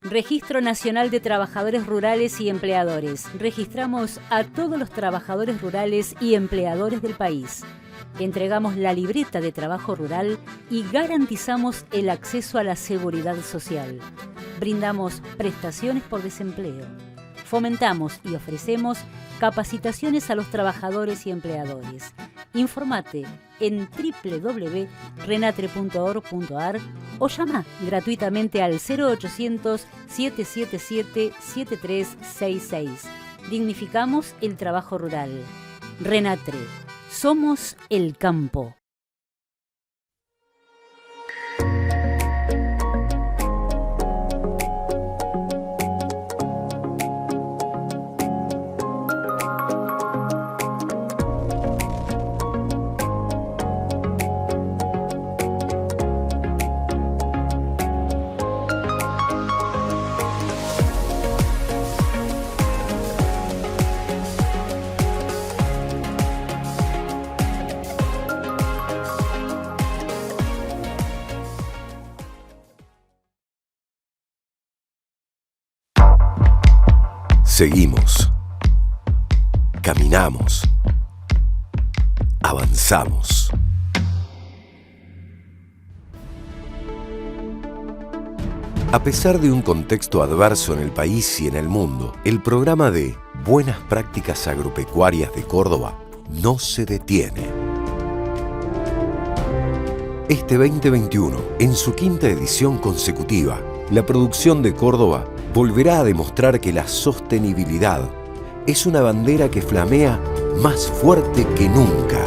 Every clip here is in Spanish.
Registro Nacional de Trabajadores Rurales y Empleadores. Registramos a todos los trabajadores rurales y empleadores del país. Entregamos la libreta de trabajo rural y garantizamos el acceso a la seguridad social. Brindamos prestaciones por desempleo. Fomentamos y ofrecemos capacitaciones a los trabajadores y empleadores. Informate en www.renatre.org.ar o llama gratuitamente al 0800-777-7366. Dignificamos el trabajo rural. Renatre. Somos el campo. Seguimos. Caminamos. Avanzamos. A pesar de un contexto adverso en el país y en el mundo, el programa de Buenas Prácticas Agropecuarias de Córdoba no se detiene. Este 2021, en su quinta edición consecutiva, la producción de Córdoba volverá a demostrar que la sostenibilidad es una bandera que flamea más fuerte que nunca.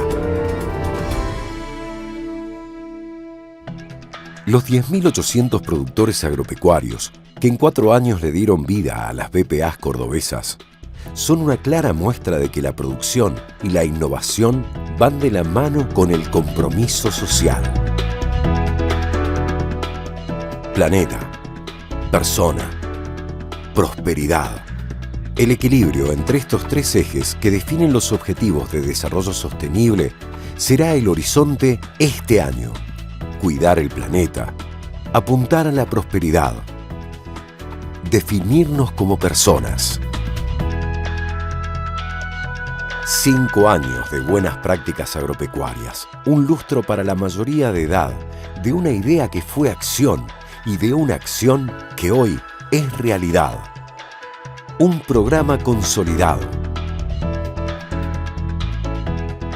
Los 10.800 productores agropecuarios que en 4 años le dieron vida a las BPAs cordobesas son una clara muestra de que la producción y la innovación van de la mano con el compromiso social. Planeta, persona, prosperidad. El equilibrio entre estos 3 ejes que definen los objetivos de desarrollo sostenible será el horizonte este año. Cuidar el planeta, apuntar a la prosperidad, definirnos como personas. 5 años de buenas prácticas agropecuarias, un lustro para la mayoría de edad, de una idea que fue acción y de una acción que hoy es realidad. Un programa consolidado.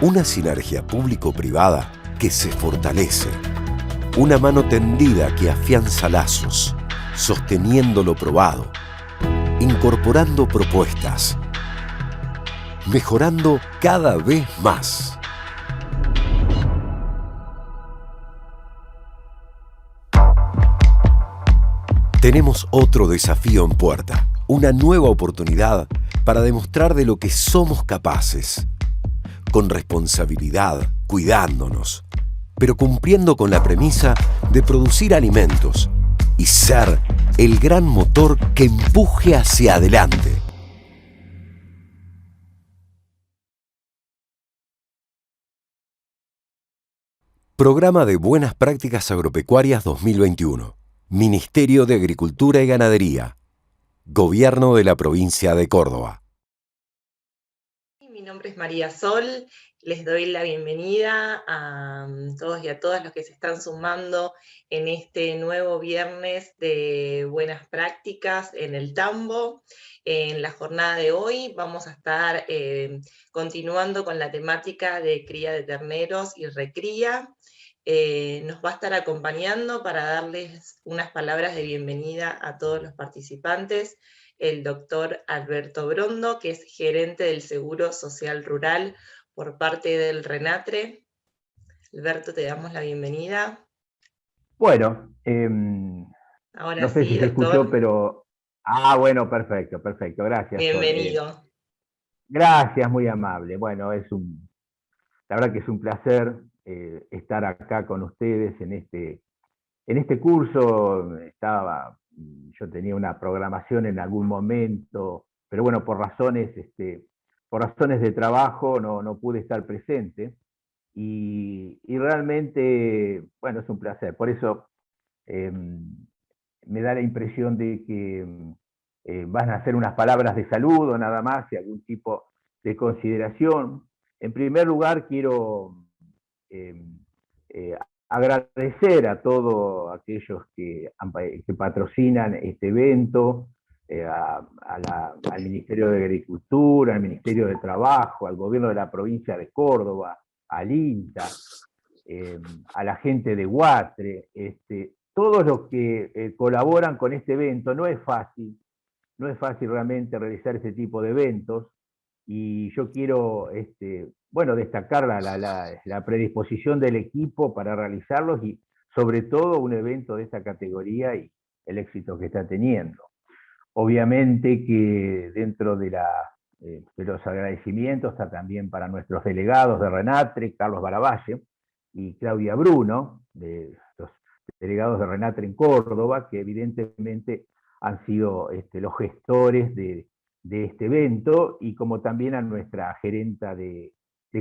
Una sinergia público-privada que se fortalece. Una mano tendida que afianza lazos, sosteniendo lo probado, incorporando propuestas, mejorando cada vez más. Tenemos otro desafío en puerta, una nueva oportunidad para demostrar de lo que somos capaces, con responsabilidad, cuidándonos, pero cumpliendo con la premisa de producir alimentos y ser el gran motor que empuje hacia adelante. Programa de Buenas Prácticas Agropecuarias 2021. Ministerio de Agricultura y Ganadería. Gobierno de la Provincia de Córdoba. Mi nombre es María Sol. Les doy la bienvenida a todos y a todas los que se están sumando en este nuevo viernes de Buenas Prácticas en el Tambo. En la jornada de hoy vamos a estar continuando con la temática de cría de terneros y recría. Nos va a estar acompañando para darles unas palabras de bienvenida a todos los participantes el doctor Alberto Brondo, que es gerente del Seguro Social Rural por parte del RENATRE. Alberto, te damos la bienvenida. Bueno, ahora no sé sí, si se doctor. escuchó, pero... Ah, bueno, perfecto, gracias. Bienvenido. Gracias, muy amable. Bueno, la verdad que es un placer estar acá con ustedes en este curso. Yo tenía una programación en algún momento, pero bueno, por razones de trabajo no pude estar presente. Y realmente, bueno, es un placer. Por eso me da la impresión de que van a hacer unas palabras de saludo nada más y algún tipo de consideración. En primer lugar, quiero eh, eh, agradecer a todos aquellos que patrocinan este evento, al Ministerio de Agricultura, al Ministerio de Trabajo, al gobierno de la provincia de Córdoba, al INTA, a la gente de Huatre, todos los que colaboran con este evento. No es fácil realmente realizar este tipo de eventos, y yo quiero bueno, destacar la predisposición del equipo para realizarlos, y sobre todo un evento de esta categoría y el éxito que está teniendo. Obviamente que dentro de los agradecimientos está también para nuestros delegados de Renatre, Carlos Baravalle y Claudia Bruno, de los delegados de Renatre en Córdoba, que evidentemente han sido los gestores de este evento, y como también a nuestra gerenta de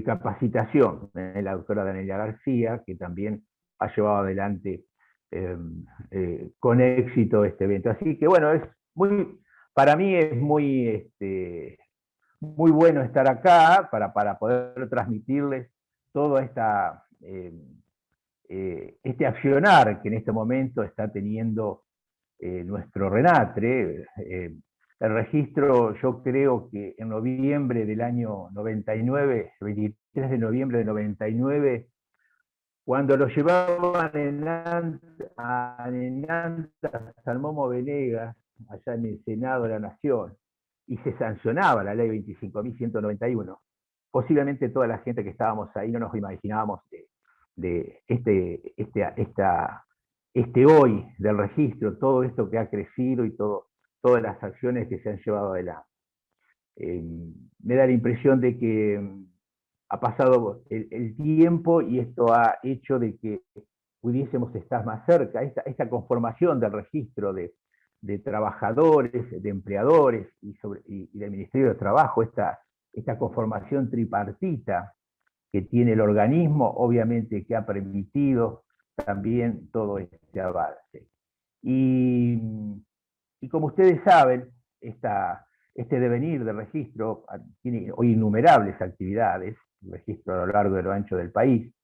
capacitación, la doctora Daniela García, que también ha llevado adelante con éxito este evento. Así que bueno, para mí es muy bueno estar acá para poder transmitirles todo este accionar que en este momento está teniendo nuestro Renatre. El registro, yo creo que en noviembre del año 99, 23 de noviembre de 99, cuando lo llevaban en Anta Salmomo Venegas, allá en el Senado de la Nación, y se sancionaba la ley 25.191, posiblemente toda la gente que estábamos ahí no nos imaginábamos de este hoy del registro, todo esto que ha crecido y todas las acciones que se han llevado adelante. Me da la impresión de que ha pasado el tiempo, y esto ha hecho de que pudiésemos estar más cerca. Esta conformación del registro de trabajadores, de empleadores y del Ministerio de Trabajo, esta conformación tripartita que tiene el organismo, obviamente que ha permitido también todo este avance. Y como ustedes saben, este devenir de registro tiene hoy innumerables actividades, el registro a lo largo y a lo ancho del país,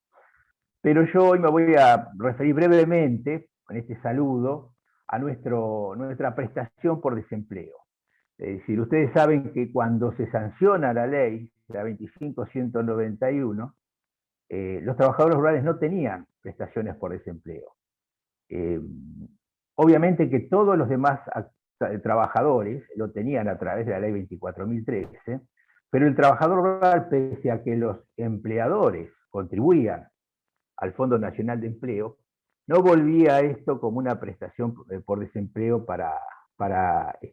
pero yo hoy me voy a referir brevemente, con este saludo, a nuestra prestación por desempleo. Es decir, ustedes saben que cuando se sanciona la ley, la 25.191, los trabajadores rurales no tenían prestaciones por desempleo. Obviamente que todos los demás trabajadores lo tenían a través de la ley 24.013, pero el trabajador rural, pese a que los empleadores contribuían al Fondo Nacional de Empleo, no volvía a esto como una prestación por desempleo para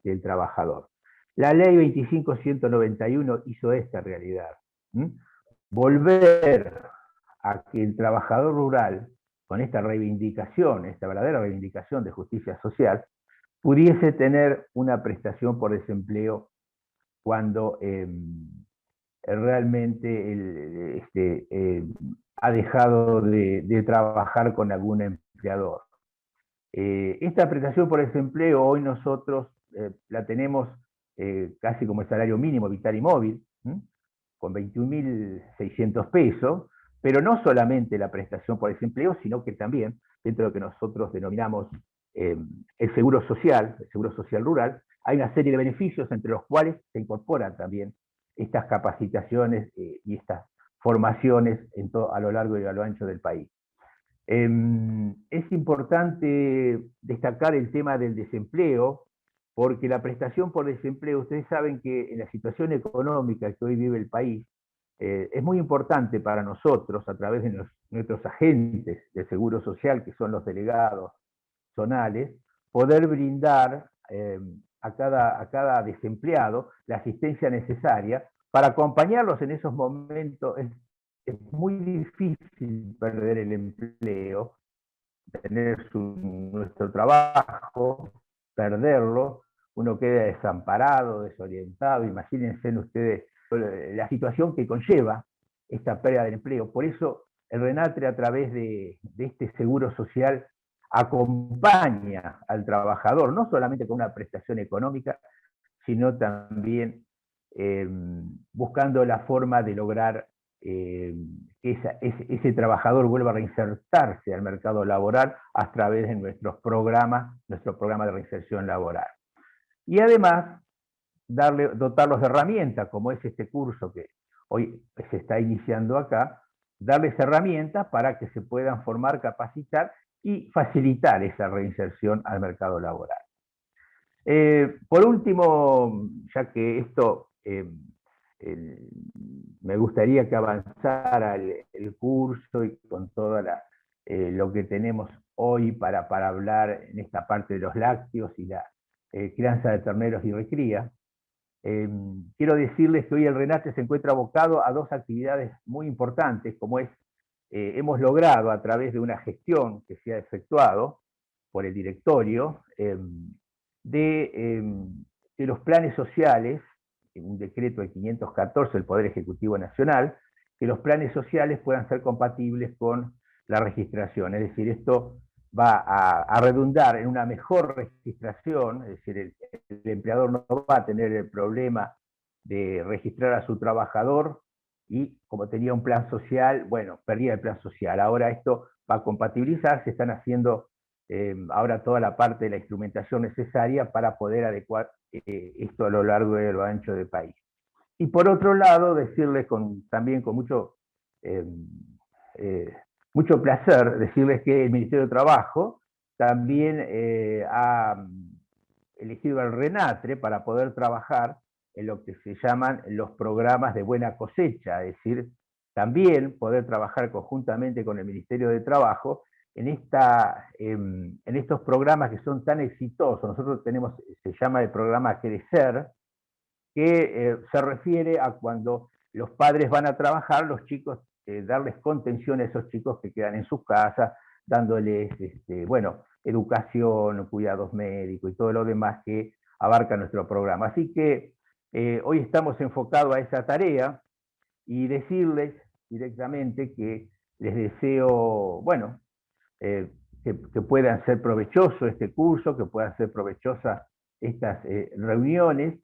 el trabajador. La ley 25.191 hizo esta realidad. Volver a que el trabajador rural, con esta reivindicación, esta verdadera reivindicación de justicia social, pudiese tener una prestación por desempleo cuando realmente ha dejado de trabajar con algún empleador. Esta prestación por desempleo hoy nosotros la tenemos casi como el salario mínimo vital y móvil, con 21.600 pesos, pero no solamente la prestación por desempleo, sino que también, dentro de lo que nosotros denominamos el seguro social rural, hay una serie de beneficios entre los cuales se incorporan también estas capacitaciones y estas formaciones a lo largo y a lo ancho del país. Es importante destacar el tema del desempleo, porque la prestación por desempleo, ustedes saben que en la situación económica que hoy vive el país, es muy importante para nosotros, a través de nuestros agentes de seguro social, que son los delegados zonales, poder brindar a cada desempleado la asistencia necesaria para acompañarlos en esos momentos. Es muy difícil perder el empleo, tener nuestro trabajo, perderlo, uno queda desamparado, desorientado. Imagínense ustedes la situación que conlleva esta pérdida del empleo. Por eso el Renatre, a través de este seguro social, acompaña al trabajador, no solamente con una prestación económica, sino también buscando la forma de lograr que ese trabajador vuelva a reinsertarse al mercado laboral a través de nuestro programa de reinserción laboral. Y además, dotarlos de herramientas, como es este curso que hoy se está iniciando acá, darles herramientas para que se puedan formar, capacitar y facilitar esa reinserción al mercado laboral. Por último, ya que esto me gustaría que avanzara el curso y con todo lo que tenemos hoy para hablar en esta parte de los lácteos y la crianza de terneros y recría. Quiero decirles que hoy el RENATRE se encuentra abocado a dos actividades muy importantes, como es, hemos logrado a través de una gestión que se ha efectuado por el directorio, de los planes sociales, un decreto de 514 del Poder Ejecutivo Nacional, que los planes sociales puedan ser compatibles con la registración. Es decir, esto va a redundar en una mejor registración, es decir, el empleador no va a tener el problema de registrar a su trabajador y como tenía un plan social, bueno, perdía el plan social. Ahora esto va a compatibilizar, se están haciendo ahora toda la parte de la instrumentación necesaria para poder adecuar esto a lo largo y a lo ancho del país. Y por otro lado, decirles también con mucho placer, decirles que el Ministerio de Trabajo también ha elegido al RENATRE para poder trabajar en lo que se llaman los programas de buena cosecha, es decir, también poder trabajar conjuntamente con el Ministerio de Trabajo en estos programas que son tan exitosos. Nosotros tenemos, se llama el programa Crecer, que se refiere a cuando los padres van a trabajar, los chicos, darles contención a esos chicos que quedan en sus casas, dándoles, bueno, educación, cuidados médicos y todo lo demás que abarca nuestro programa. Así que hoy estamos enfocados a esa tarea y decirles directamente que les deseo, bueno, que puedan ser provechoso este curso, que puedan ser provechosas estas reuniones,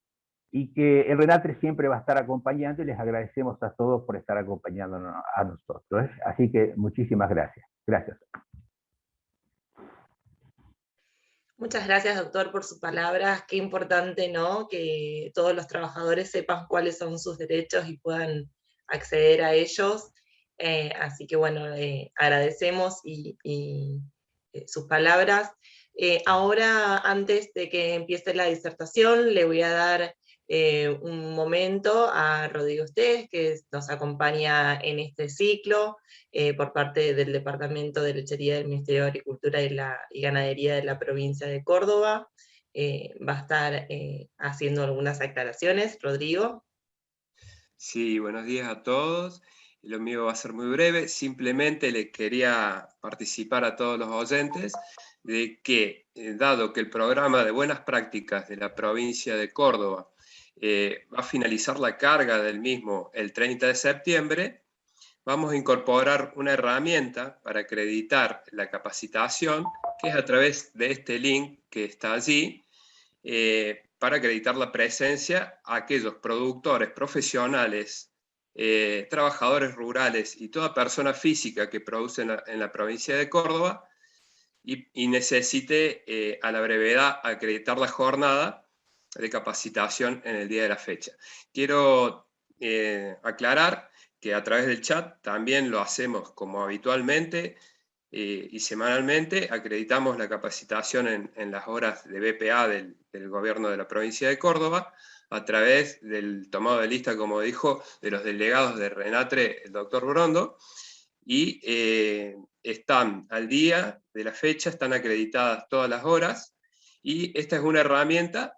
y que el RENATRE siempre va a estar acompañando, y les agradecemos a todos por estar acompañándonos a nosotros. Así que muchísimas gracias. Gracias. Muchas gracias, doctor, por sus palabras. Qué importante, ¿no?, que todos los trabajadores sepan cuáles son sus derechos y puedan acceder a ellos. Así que, bueno, agradecemos sus palabras. Ahora, antes de que empiece la disertación, le voy a dar un momento a Rodrigo Estés, que nos acompaña en este ciclo, por parte del Departamento de Lechería del Ministerio de Agricultura y Ganadería de la provincia de Córdoba. Va a estar haciendo algunas aclaraciones. Rodrigo. Sí, buenos días a todos. Lo mío va a ser muy breve. Simplemente les quería participar a todos los oyentes de que, dado que el programa de buenas prácticas de la provincia de Córdoba va a finalizar la carga del mismo el 30 de septiembre, vamos a incorporar una herramienta para acreditar la capacitación, que es a través de este link que está allí, para acreditar la presencia a aquellos productores profesionales, trabajadores rurales y toda persona física que produce en la provincia de Córdoba y necesite a la brevedad acreditar la jornada de capacitación en el día de la fecha. Quiero aclarar que a través del chat también lo hacemos como habitualmente y semanalmente. Acreditamos la capacitación en las horas de BPA del gobierno de la provincia de Córdoba a través del tomado de lista, como dijo, de los delegados de RENATRE, el doctor Brondo, y están al día de la fecha, están acreditadas todas las horas, y esta es una herramienta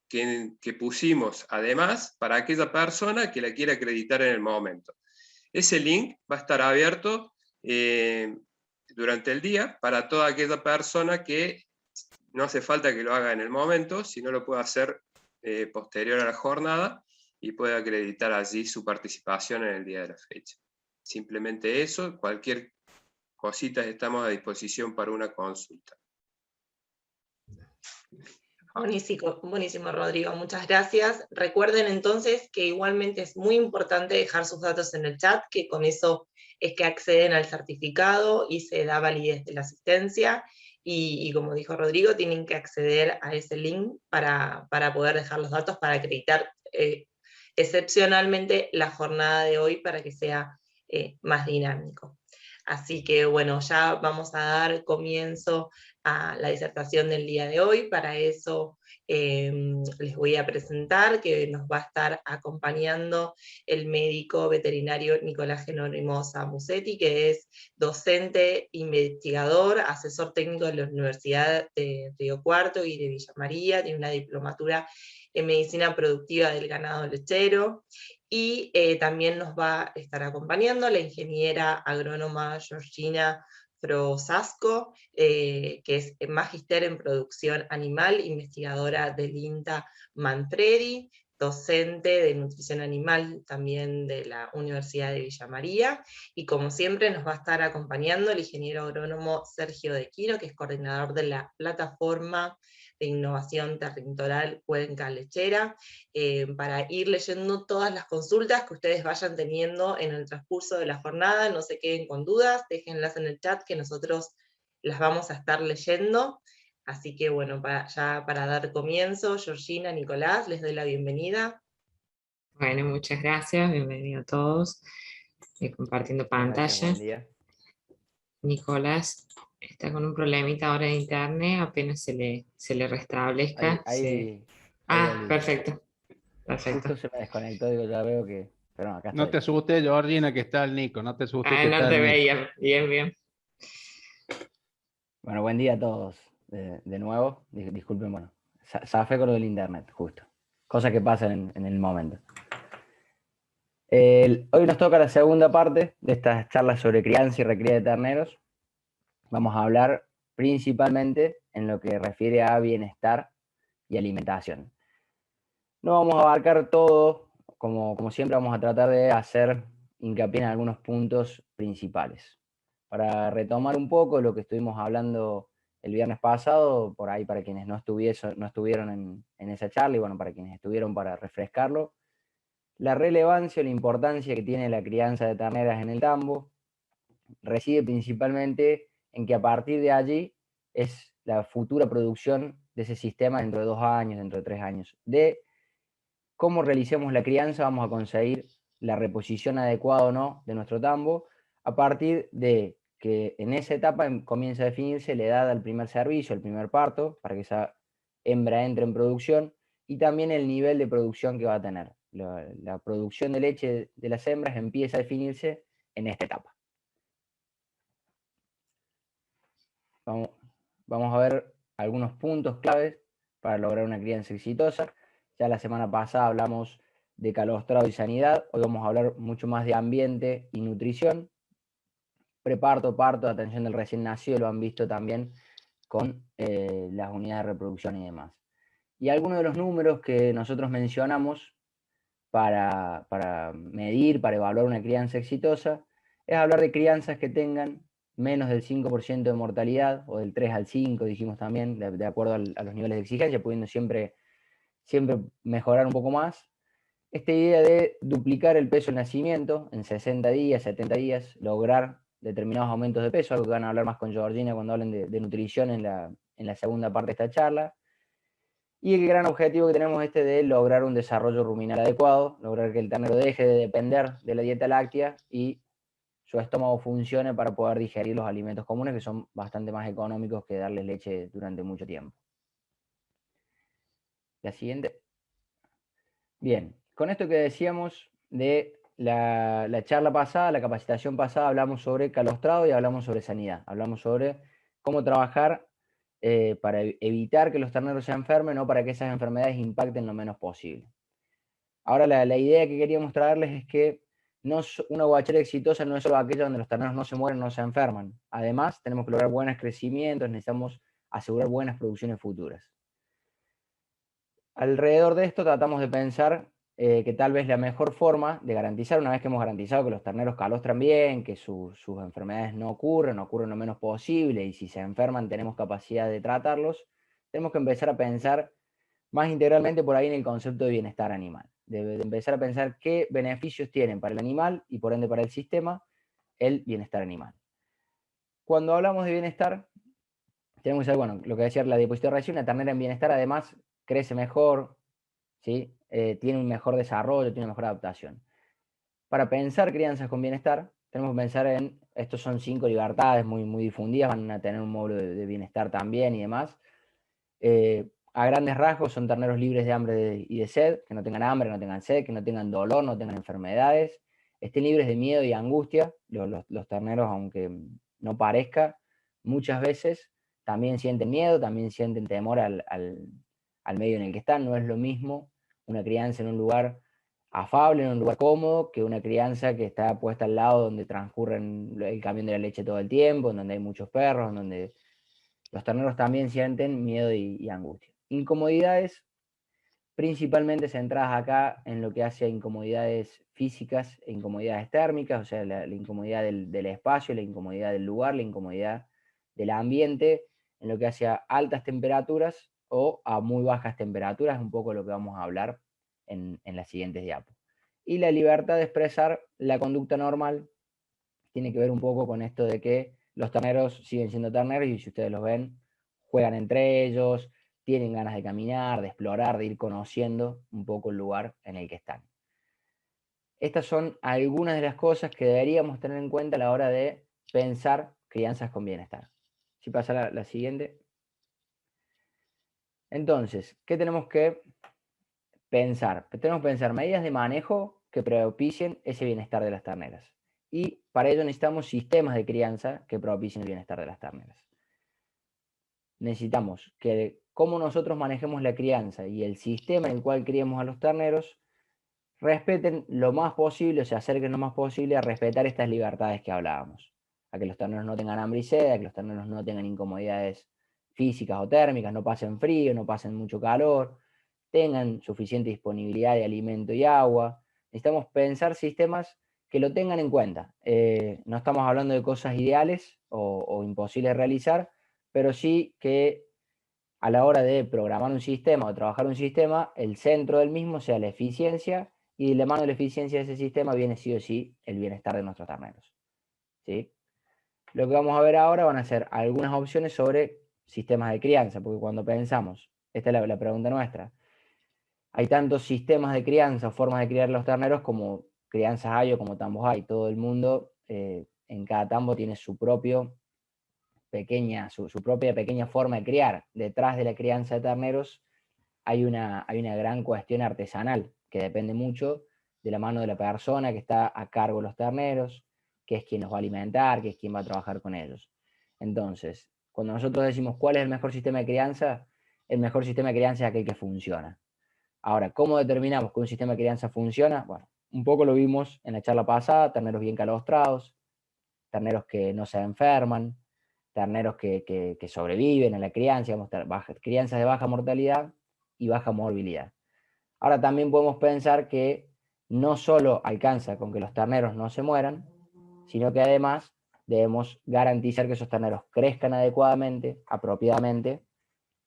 que pusimos además para aquella persona que la quiera acreditar en el momento. Ese link va a estar abierto durante el día para toda aquella persona que no hace falta que lo haga en el momento, sino lo puede hacer posterior a la jornada y puede acreditar allí su participación en el día de la fecha. Simplemente eso. Cualquier cositas estamos a disposición para una consulta. Buenísimo, buenísimo, Rodrigo, muchas gracias. Recuerden entonces que igualmente es muy importante dejar sus datos en el chat, que con eso es que acceden al certificado y se da validez de la asistencia, y como dijo Rodrigo, tienen que acceder a ese link para poder dejar los datos para acreditar excepcionalmente la jornada de hoy para que sea más dinámico. Así que bueno, ya vamos a dar comienzo a la disertación del día de hoy. Para eso les voy a presentar que nos va a estar acompañando el médico veterinario Nicolás Jerónimo Samusetti, que es docente, investigador, asesor técnico de la Universidad de Río Cuarto y de Villa María, tiene una diplomatura en medicina productiva del ganado lechero, y también nos va a estar acompañando la ingeniera agrónoma Georgina Frosasco, que es magíster en producción animal, investigadora del INTA Manfredi, docente de nutrición animal también de la Universidad de Villa María, y como siempre nos va a estar acompañando el ingeniero agrónomo Sergio De Quiro, que es coordinador de la plataforma de innovación territorial Cuenca Lechera, para ir leyendo todas las consultas que ustedes vayan teniendo en el transcurso de la jornada. No se queden con dudas, déjenlas en el chat que nosotros las vamos a estar leyendo. Así que bueno, ya para dar comienzo, Georgina, Nicolás, les doy la bienvenida. Bueno, muchas gracias, bienvenidos a todos. Compartiendo pantalla. Gracias, buen día. Nicolás está con un problemita ahora de internet, apenas se le restablezca. Perfecto. Justo se me desconectó, digo, ya veo que... Pero acá no estoy. te asustes, Georgina, que está el Nico, no te asustes que No está te el Nico. veía, bien. Bueno, buen día a todos de nuevo. Disculpen, bueno, zafé con lo del internet, justo. Cosas que pasan en el momento. Hoy nos toca la segunda parte de estas charlas sobre crianza y recría de terneros. Vamos a hablar principalmente en lo que refiere a bienestar y alimentación. No vamos a abarcar todo, como siempre vamos a tratar de hacer hincapié en algunos puntos principales. Para retomar un poco lo que estuvimos hablando el viernes pasado, por ahí para quienes no estuvieron en esa charla, y bueno, para quienes estuvieron para refrescarlo, la relevancia o la importancia que tiene la crianza de terneras en el tambo reside principalmente en que a partir de allí es la futura producción de ese sistema dentro de 2 años, dentro de 3 años. De cómo realicemos la crianza vamos a conseguir la reposición adecuada o no de nuestro tambo a partir de que en esa etapa comienza a definirse la edad al primer servicio, el primer parto, para que esa hembra entre en producción, y también el nivel de producción que va a tener. La producción de leche de las hembras empieza a definirse en esta etapa. Vamos a ver algunos puntos claves para lograr una crianza exitosa. Ya la semana pasada hablamos de calostrado y sanidad. Hoy vamos a hablar mucho más de ambiente y nutrición. Preparto, parto, atención del recién nacido, lo han visto también con las unidades de reproducción y demás. Y algunos de los números que nosotros mencionamos para medir, para evaluar una crianza exitosa, es hablar de crianzas que tengan menos del 5% de mortalidad, o del 3 al 5, dijimos también, de acuerdo a los niveles de exigencia, pudiendo siempre mejorar un poco más. Esta idea de duplicar el peso del nacimiento en 60 días, 70 días, lograr determinados aumentos de peso, algo que van a hablar más con Georgina cuando hablen de nutrición en la segunda parte de esta charla. Y el gran objetivo que tenemos es de lograr un desarrollo ruminal adecuado, lograr que el ternero deje de depender de la dieta láctea y su estómago funcione para poder digerir los alimentos comunes, que son bastante más económicos que darles leche durante mucho tiempo. La siguiente. Bien, con esto que decíamos de la charla pasada, la capacitación pasada, hablamos sobre calostrado y hablamos sobre sanidad. Hablamos sobre cómo trabajar para evitar que los terneros se enfermen o para que esas enfermedades impacten lo menos posible. Ahora la idea que queríamos traerles es que una guachera exitosa no es solo aquella donde los terneros no se mueren, no se enferman. Además, tenemos que lograr buenos crecimientos, necesitamos asegurar buenas producciones futuras. Alrededor de esto tratamos de pensar que tal vez la mejor forma de garantizar, una vez que hemos garantizado que los terneros calostran bien, que sus enfermedades no ocurren lo menos posible, y si se enferman tenemos capacidad de tratarlos, tenemos que empezar a pensar más integralmente por ahí en el concepto de bienestar animal. De empezar a pensar qué beneficios tienen para el animal y por ende para el sistema el bienestar animal. Cuando hablamos de bienestar, tenemos que saber, bueno, lo que decía la diapositiva recién, una ternera en bienestar además crece mejor, ¿sí? Tiene un mejor desarrollo, tiene una mejor adaptación. Para pensar crianzas con bienestar, tenemos que pensar en, estos son 5 libertades muy difundidas, van a tener un módulo de bienestar también y demás. A grandes rasgos son terneros libres de hambre y de sed, que no tengan hambre, no tengan sed, que no tengan dolor, no tengan enfermedades, estén libres de miedo y angustia. Los terneros, aunque no parezca, muchas veces también sienten miedo, también sienten temor al medio en el que están. No es lo mismo una crianza en un lugar afable, en un lugar cómodo, que una crianza que está puesta al lado donde transcurren el camión de la leche todo el tiempo, en donde hay muchos perros, en donde los terneros también sienten miedo y angustia. Incomodidades principalmente centradas acá en lo que hace a incomodidades físicas e incomodidades térmicas, o sea, la incomodidad del espacio, la incomodidad del lugar, la incomodidad del ambiente, en lo que hace a altas temperaturas o a muy bajas temperaturas, es un poco lo que vamos a hablar en las siguientes diapos. Y la libertad de expresar la conducta normal tiene que ver un poco con esto de que los terneros siguen siendo terneros y si ustedes los ven, juegan entre ellos, tienen ganas de caminar, de explorar, de ir conociendo un poco el lugar en el que están. Estas son algunas de las cosas que deberíamos tener en cuenta a la hora de pensar crianzas con bienestar. Si pasa la siguiente. Entonces, ¿qué tenemos que pensar? Tenemos que pensar medidas de manejo que propicien ese bienestar de las terneras. Y para ello necesitamos sistemas de crianza que propicien el bienestar de las terneras. Necesitamos que cómo nosotros manejemos la crianza y el sistema en el cual criemos a los terneros respeten lo más posible, o se acerquen lo más posible a respetar estas libertades que hablábamos. A que los terneros no tengan hambre y sed, a que los terneros no tengan incomodidades físicas o térmicas, no pasen frío, no pasen mucho calor, tengan suficiente disponibilidad de alimento y agua. Necesitamos pensar sistemas que lo tengan en cuenta. No estamos hablando de cosas ideales o imposibles de realizar, pero sí que a la hora de programar un sistema o trabajar un sistema, el centro del mismo sea la eficiencia y de la mano de la eficiencia de ese sistema viene sí o sí el bienestar de nuestros terneros. ¿Sí? Lo que vamos a ver ahora van a ser algunas opciones sobre sistemas de crianza, porque cuando pensamos, esta es la pregunta nuestra, hay tantos sistemas de crianza o formas de criar los terneros como crianzas hay o como tambos hay. Todo el mundo en cada tambo tiene su propia pequeña forma de criar. Detrás de la crianza de terneros hay una gran cuestión artesanal que depende mucho de la mano de la persona que está a cargo de los terneros, que es quien los va a alimentar, que es quien va a trabajar con ellos. Entonces, cuando nosotros decimos cuál es el mejor sistema de crianza, el mejor sistema de crianza es aquel que funciona. Ahora, ¿cómo determinamos que un sistema de crianza funciona? Bueno, un poco lo vimos en la charla pasada, terneros bien calostrados, terneros que no se enferman, terneros que sobreviven a la crianza, digamos, crianzas de baja mortalidad y baja morbilidad. Ahora también podemos pensar que no solo alcanza con que los terneros no se mueran, sino que además debemos garantizar que esos terneros crezcan adecuadamente, apropiadamente,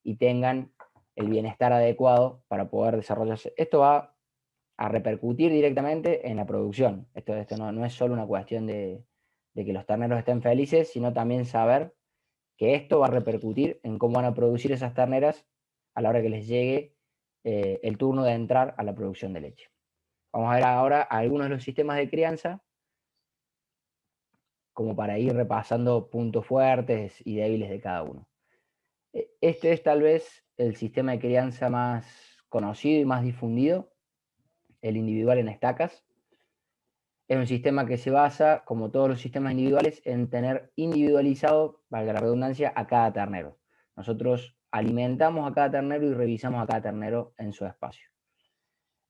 y tengan el bienestar adecuado para poder desarrollarse. Esto va a repercutir directamente en la producción. Esto no es solo una cuestión de que los terneros estén felices, sino también saber que esto va a repercutir en cómo van a producir esas terneras a la hora que les llegue el turno de entrar a la producción de leche. Vamos a ver ahora algunos de los sistemas de crianza, como para ir repasando puntos fuertes y débiles de cada uno. Este es tal vez el sistema de crianza más conocido y más difundido, el individual en estacas. Es un sistema que se basa, como todos los sistemas individuales, en tener individualizado, valga la redundancia, a cada ternero. Nosotros alimentamos a cada ternero y revisamos a cada ternero en su espacio.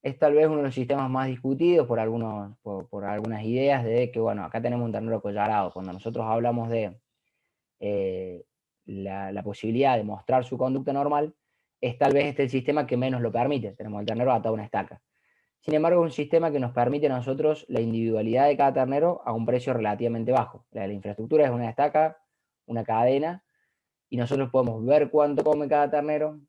Es tal vez uno de los sistemas más discutidos por algunas ideas de que, bueno, acá tenemos un ternero collarado. Cuando nosotros hablamos de la posibilidad de mostrar su conducta normal, es tal vez el sistema que menos lo permite. Tenemos el ternero atado a una estaca. Sin embargo, es un sistema que nos permite a nosotros la individualidad de cada ternero a un precio relativamente bajo. La infraestructura es una estaca, una cadena, y nosotros podemos ver cuánto come cada ternero,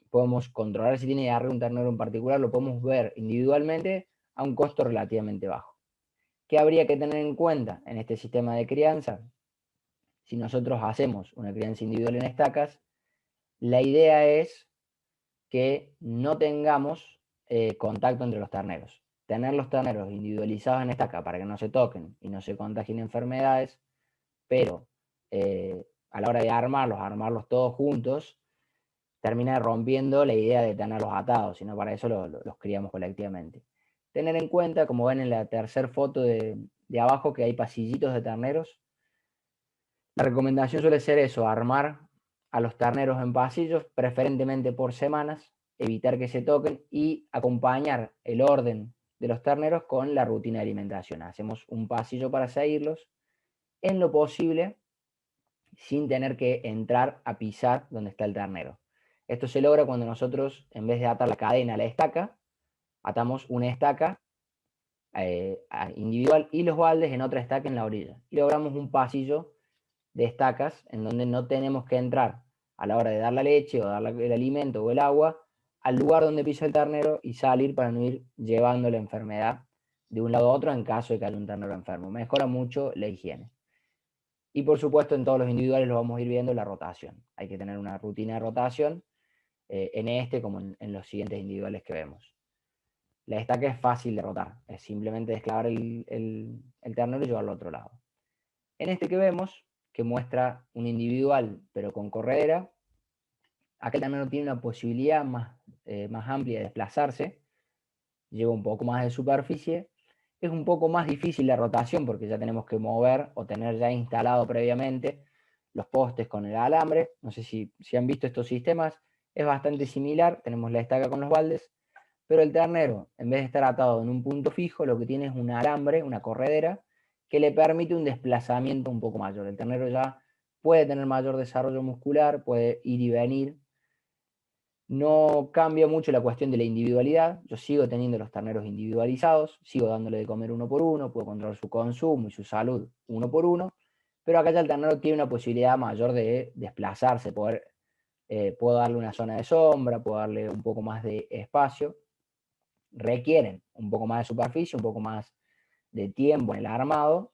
podemos controlar si tiene diarrea un ternero en particular, lo podemos ver individualmente a un costo relativamente bajo. ¿Qué habría que tener en cuenta en este sistema de crianza? Si nosotros hacemos una crianza individual en estacas, la idea es que no tengamos contacto entre los terneros. Tener los terneros individualizados en estaca para que no se toquen y no se contagien enfermedades, pero a la hora de armarlos todos juntos, termina rompiendo la idea de tenerlos atados, sino para eso los criamos colectivamente. Tener en cuenta, como ven en la tercera foto de abajo, que hay pasillitos de terneros. La recomendación suele ser eso, armar a los terneros en pasillos, preferentemente por semanas, evitar que se toquen y acompañar el orden de los terneros con la rutina de alimentación. Hacemos un pasillo para seguirlos, en lo posible, sin tener que entrar a pisar donde está el ternero. Esto se logra cuando nosotros, en vez de atar la cadena a la estaca, atamos una estaca individual y los baldes en otra estaca en la orilla. Y logramos un pasillo de estacas en donde no tenemos que entrar a la hora de dar la leche o dar el alimento o el agua al lugar donde pisa el ternero y salir para no ir llevando la enfermedad de un lado a otro en caso de que haya un ternero enfermo. Mejora mucho la higiene. Y por supuesto en todos los individuales lo vamos a ir viendo la rotación. Hay que tener una rutina de rotación en este como en los siguientes individuales que vemos. La estaca es fácil de rotar, es simplemente desclavar el ternero y llevarlo al otro lado. En este que vemos, que muestra un individual pero con corredera, acá el ternero tiene una posibilidad más amplia de desplazarse, lleva un poco más de superficie, es un poco más difícil la rotación porque ya tenemos que mover o tener ya instalado previamente los postes con el alambre. No sé si han visto estos sistemas, es bastante similar, tenemos la estaca con los baldes, pero el ternero, en vez de estar atado en un punto fijo, lo que tiene es un alambre, una corredera, que le permite un desplazamiento un poco mayor. El ternero ya puede tener mayor desarrollo muscular, puede ir y venir. No cambia mucho la cuestión de la individualidad. Yo sigo teniendo los terneros individualizados, sigo dándole de comer uno por uno, puedo controlar su consumo y su salud uno por uno, pero acá ya el ternero tiene una posibilidad mayor de desplazarse, puedo darle una zona de sombra, puedo darle un poco más de espacio. Requieren un poco más de superficie, un poco más de tiempo en el armado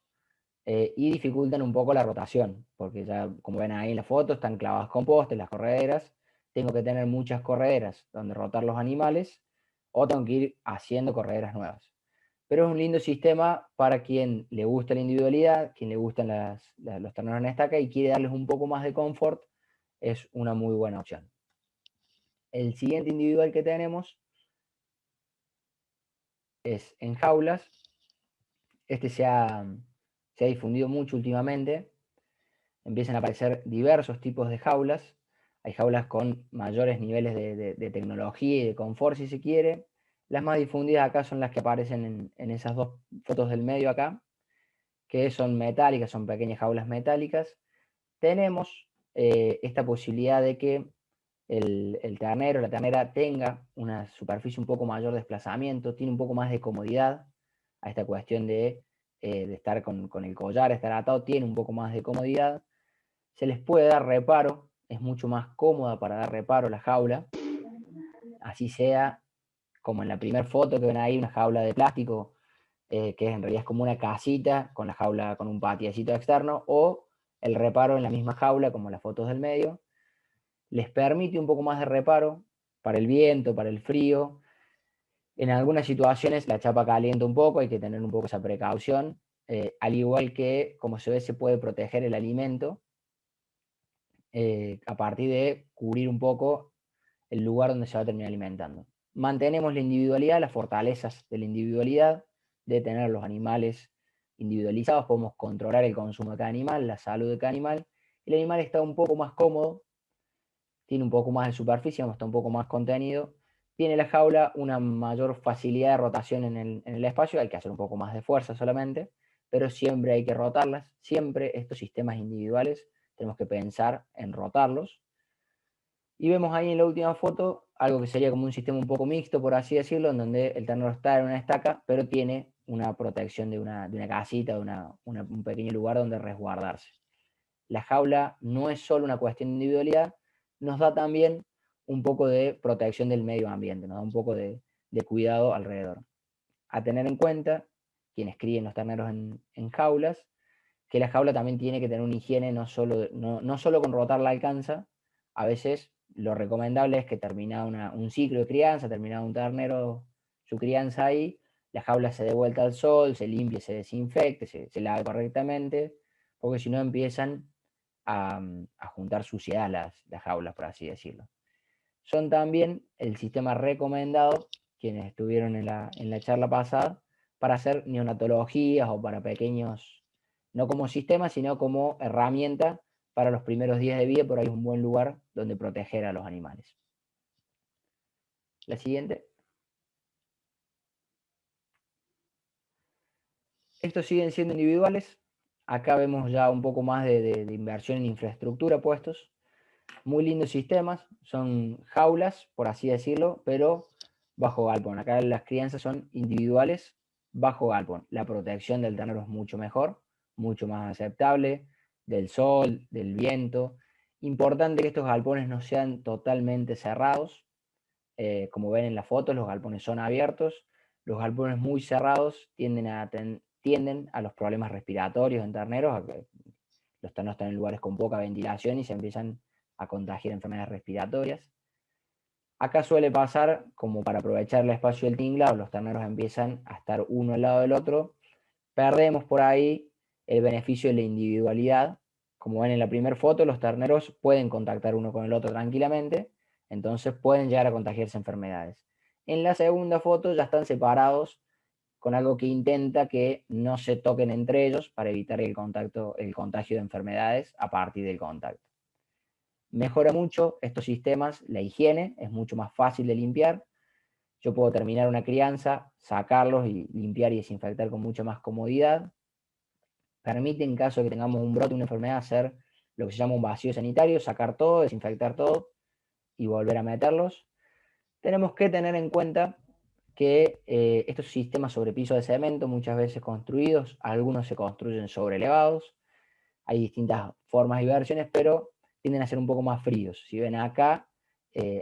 y dificultan un poco la rotación, porque ya como ven ahí en la foto están clavadas con postes, las correderas, tengo que tener muchas correderas donde rotar los animales o tengo que ir haciendo correderas nuevas. Pero es un lindo sistema para quien le gusta la individualidad, quien le gustan los terneros en estaca y quiere darles un poco más de confort, es una muy buena opción. El siguiente individual que tenemos es en jaulas. Este se ha difundido mucho últimamente. Empiezan a aparecer diversos tipos de jaulas. Hay jaulas con mayores niveles de tecnología y de confort, si se quiere. Las más difundidas acá son las que aparecen en esas dos fotos del medio acá, que son metálicas, son pequeñas jaulas metálicas. Tenemos esta posibilidad de que el ternero, la ternera tenga una superficie un poco mayor de desplazamiento, tiene un poco más de comodidad a esta cuestión de estar con el collar, estar atado, tiene un poco más de comodidad. Se les puede dar reparo, es mucho más cómoda para dar reparo la jaula, así sea como en la primera foto que ven ahí, una jaula de plástico, que en realidad es como una casita con la jaula con un patiecito externo, o el reparo en la misma jaula como las fotos del medio. Les permite un poco más de reparo para el viento, para el frío. En algunas situaciones la chapa calienta un poco, hay que tener un poco esa precaución, al igual que, como se ve, se puede proteger el alimento a partir de cubrir un poco el lugar donde se va a terminar alimentando. Mantenemos la individualidad, las fortalezas de la individualidad, de tener los animales individualizados, podemos controlar el consumo de cada animal, la salud de cada animal, el animal está un poco más cómodo, tiene un poco más de superficie, está un poco más contenido, tiene la jaula una mayor facilidad de rotación en el espacio, hay que hacer un poco más de fuerza solamente, pero siempre hay que rotarlas, siempre estos sistemas individuales tenemos que pensar en rotarlos. Y vemos ahí en la última foto algo que sería como un sistema un poco mixto, por así decirlo, en donde el ternero está en una estaca, pero tiene una protección de una casita, de un pequeño lugar donde resguardarse. La jaula no es solo una cuestión de individualidad, nos da también un poco de protección del medio ambiente, nos da un poco de cuidado alrededor. A tener en cuenta, quienes críen los terneros en jaulas, que la jaula también tiene que tener una higiene, no solo con rotar la alcanza. A veces lo recomendable es que terminado un ciclo de crianza, terminado un ternero su crianza ahí, la jaula se dé vuelta al sol, se limpie, se desinfecte, se lave correctamente, porque si no empiezan a juntar suciedad las jaulas, por así decirlo. Son también el sistema recomendado, quienes estuvieron en la charla pasada, para hacer neonatologías o para pequeños, no como sistema, sino como herramienta para los primeros días de vida, por ahí es un buen lugar donde proteger a los animales. La siguiente. Estos siguen siendo individuales. Acá vemos ya un poco más de inversión en infraestructura puestos. Muy lindos sistemas, son jaulas, por así decirlo, pero bajo galpón. Acá las crianzas son individuales bajo galpón. La protección del ternero es mucho mejor, mucho más aceptable, del sol, del viento. Importante que estos galpones no sean totalmente cerrados. Como ven en la foto, los galpones son abiertos. Los galpones muy cerrados tienden a los problemas respiratorios en terneros, a que los terneros están en lugares con poca ventilación y se empiezan a contagiar enfermedades respiratorias. Acá suele pasar, como para aprovechar el espacio del tinglado, los terneros empiezan a estar uno al lado del otro. Perdemos por ahí el beneficio de la individualidad. Como ven en la primera foto, los terneros pueden contactar uno con el otro tranquilamente, entonces pueden llegar a contagiarse enfermedades. En la segunda foto ya están separados con algo que intenta que no se toquen entre ellos para evitar el contagio de enfermedades a partir del contacto. Mejora mucho estos sistemas, la higiene es mucho más fácil de limpiar. Yo puedo terminar una crianza, sacarlos y limpiar y desinfectar con mucha más comodidad. Permite, en caso de que tengamos un brote, una enfermedad, hacer lo que se llama un vacío sanitario, sacar todo, desinfectar todo y volver a meterlos. Tenemos que tener en cuenta que estos sistemas sobre piso de cemento, muchas veces construidos, algunos se construyen sobre elevados, hay distintas formas y versiones, pero tienden a ser un poco más fríos. Si ven acá,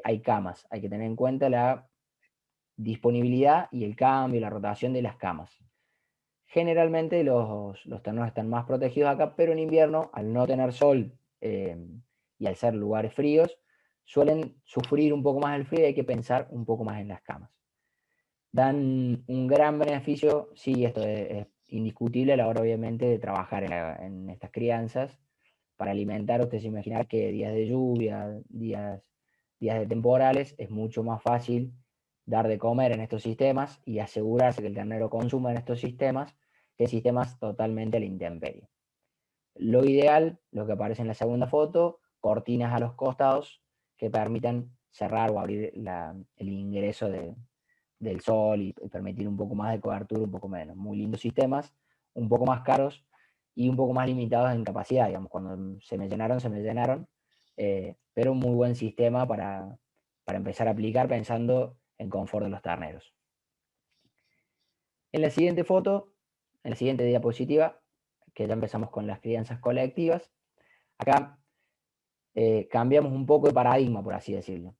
hay camas, hay que tener en cuenta la disponibilidad y el cambio, la rotación de las camas. Generalmente los terneros están más protegidos acá, pero en invierno, al no tener sol y al ser lugares fríos, suelen sufrir un poco más el frío y hay que pensar un poco más en las camas. Dan un gran beneficio, sí, esto es indiscutible a la hora obviamente de trabajar en estas crianzas. Para alimentar, ustedes se imaginan que días de lluvia, días de temporales, es mucho más fácil dar de comer en estos sistemas y asegurarse que el ternero consuma en estos sistemas que en sistemas totalmente a la intemperie. Lo ideal, lo que aparece en la segunda foto, cortinas a los costados que permitan cerrar o abrir el ingreso del sol y permitir un poco más de cobertura, un poco menos. Muy lindos sistemas, un poco más caros y un poco más limitados en capacidad, digamos, cuando se me llenaron, pero un muy buen sistema para empezar a aplicar pensando en confort de los terneros. En la siguiente foto, en la siguiente diapositiva, que ya empezamos con las crianzas colectivas, acá cambiamos un poco de paradigma, por así decirlo.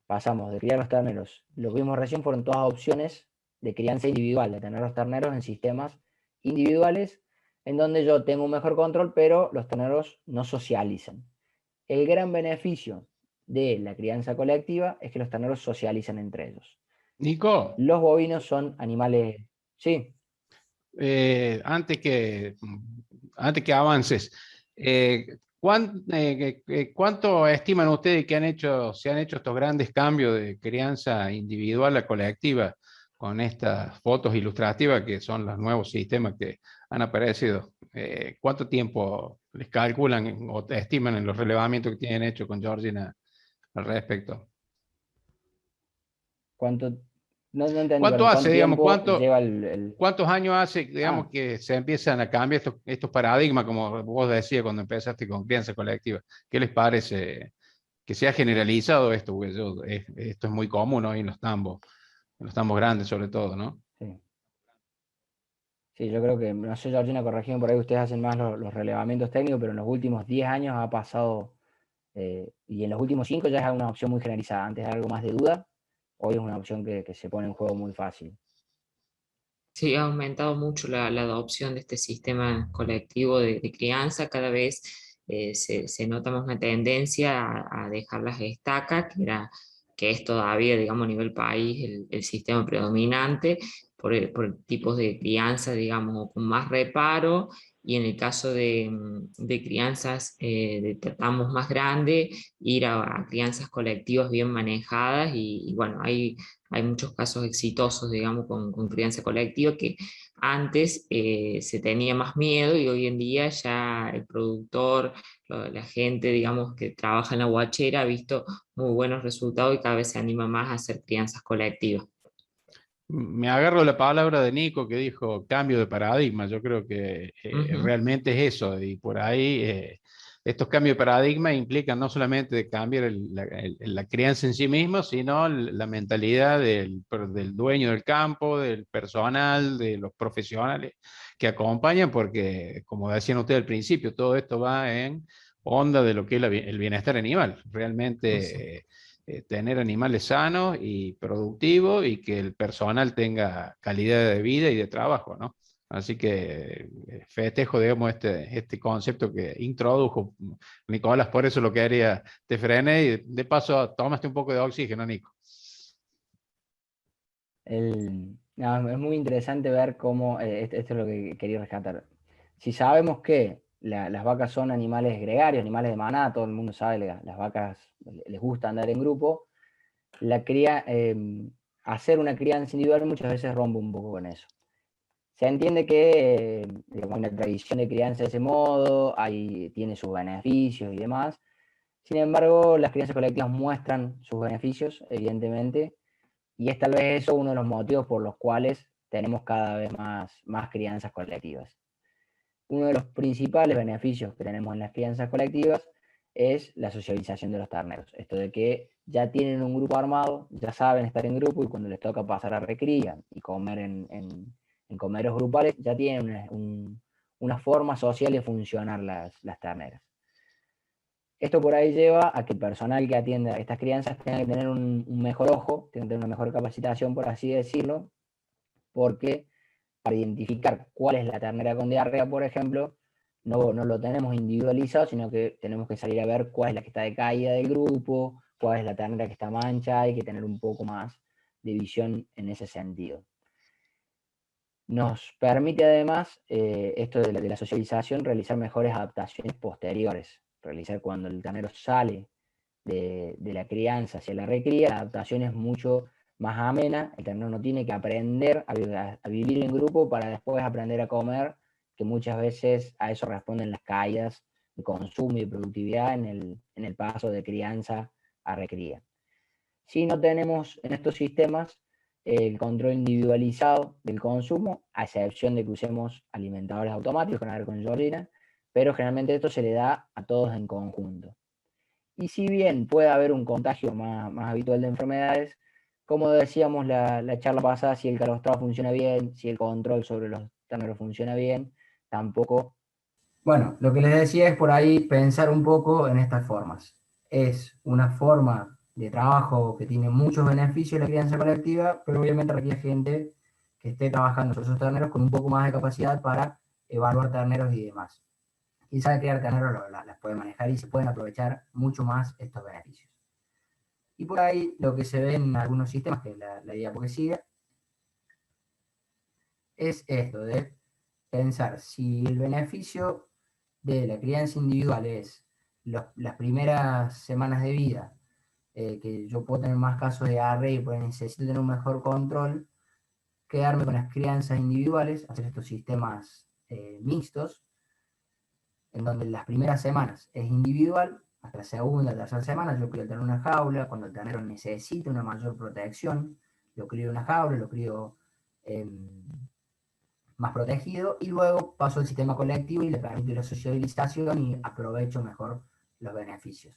Pasamos de criar los terneros, lo que vimos recién fueron todas opciones de crianza individual, de tener los terneros en sistemas individuales, en donde yo tengo un mejor control, pero los terneros no socializan. El gran beneficio de la crianza colectiva es que los terneros socializan entre ellos. Nico. Los bovinos son animales... Sí. Antes que avances, ¿cuánto estiman ustedes que se han hecho estos grandes cambios de crianza individual a colectiva con estas fotos ilustrativas que son los nuevos sistemas que han aparecido? ¿Cuánto tiempo les calculan o estiman en los relevamientos que tienen hecho con Georgina al respecto? No entendí, ¿Cuánto hace, digamos, lleva cuántos años hace, digamos, que se empiezan a cambiar estos paradigmas, como vos decías cuando empezaste con crianza colectiva? ¿Qué les parece que se ha generalizado esto, porque esto es muy común hoy en los tambos grandes sobre todo, ¿no? Sí. Sí, yo creo que, no sé, Georgina, corregime por ahí, ustedes hacen más los relevamientos técnicos, pero en los últimos 10 años ha pasado, y en los últimos 5 ya es una opción muy generalizada. Antes era algo más de duda, hoy es una opción que se pone en juego muy fácil. Sí, ha aumentado mucho la adopción de este sistema colectivo de crianza. Cada vez se nota más una tendencia a dejar las estacas, que es todavía, digamos, a nivel país el sistema predominante por tipos de crianza, digamos, con más reparo. Y en el caso de crianzas de tratamos más grandes, ir a crianzas colectivas bien manejadas. Y bueno, hay muchos casos exitosos, digamos, con crianza colectiva, que antes se tenía más miedo, y hoy en día ya el productor, la gente, digamos, que trabaja en la guachera ha visto muy buenos resultados y cada vez se anima más a hacer crianzas colectivas. Me agarro la palabra de Nico que dijo cambio de paradigma. Yo creo que realmente es eso, y por ahí estos cambios de paradigma implican no solamente cambiar la crianza en sí misma, sino la mentalidad del dueño del campo, del personal, de los profesionales que acompañan, porque como decían ustedes al principio, todo esto va en onda de lo que es el bienestar animal. Realmente tener animales sanos y productivos, y que el personal tenga calidad de vida y de trabajo, ¿no? Así que festejo, digamos, este concepto que introdujo Nicolás. Por eso lo que haría, te frené y de paso tomaste un poco de oxígeno, Nico. No, es muy interesante ver cómo, esto es lo que quería rescatar. Si sabemos que las vacas son animales gregarios, animales de manada, todo el mundo sabe, las vacas les gusta andar en grupo, hacer una crianza individual muchas veces rompe un poco con eso. Se entiende que digamos, hay una tradición de crianza de ese modo, tiene sus beneficios y demás. Sin embargo, las crianzas colectivas muestran sus beneficios, evidentemente, y es tal vez eso uno de los motivos por los cuales tenemos cada vez más crianzas colectivas. Uno de los principales beneficios que tenemos en las crianzas colectivas es la socialización de los terneros. Esto de que ya tienen un grupo armado, ya saben estar en grupo, y cuando les toca pasar a recría y comer en comeros grupales, ya tienen una forma social de funcionar las terneras. Esto por ahí lleva a que el personal que atienda a estas crianzas tenga que tener un mejor ojo, tenga que tener una mejor capacitación, por así decirlo, porque para identificar cuál es la ternera con diarrea, por ejemplo, no lo tenemos individualizado, sino que tenemos que salir a ver cuál es la que está decaída del grupo, cuál es la ternera que está mancha. Hay que tener un poco más de visión en ese sentido. Nos permite además, esto de la socialización, realizar mejores adaptaciones posteriores. Realizar cuando el ternero sale de la crianza hacia la recría, la adaptación es mucho más amena. El ternero no tiene que aprender a vivir en grupo para después aprender a comer, que muchas veces a eso responden las caídas de consumo y de productividad en el paso de crianza a recría. Si no tenemos en estos sistemas el control individualizado del consumo, a excepción de que usemos alimentadores automáticos, con Georgina, pero generalmente esto se le da a todos en conjunto. Y si bien puede haber un contagio más habitual de enfermedades, como decíamos la charla pasada, si el calostrado funciona bien, si el control sobre los terneros funciona bien, tampoco... Bueno, lo que les decía es por ahí pensar un poco en estas formas. Es una forma de trabajo que tiene muchos beneficios la crianza colectiva, pero obviamente requiere gente que esté trabajando sobre esos terneros con un poco más de capacidad para evaluar terneros y demás. Y sabe criar terneros las puede manejar y se pueden aprovechar mucho más estos beneficios. Y por ahí lo que se ve en algunos sistemas, que es la diapo que sigue, es esto de pensar si el beneficio de la crianza individual es las primeras semanas de vida, que yo puedo tener más casos de arre y pues necesito tener un mejor control, quedarme con las crianzas individuales, hacer estos sistemas mixtos, en donde las primeras semanas es individual, hasta la segunda, tercera semana yo crío el ternero en una jaula. Cuando el ternero necesita una mayor protección, lo crío en una jaula, lo crío más protegido, y luego paso al sistema colectivo y le permito la socialización y aprovecho mejor los beneficios.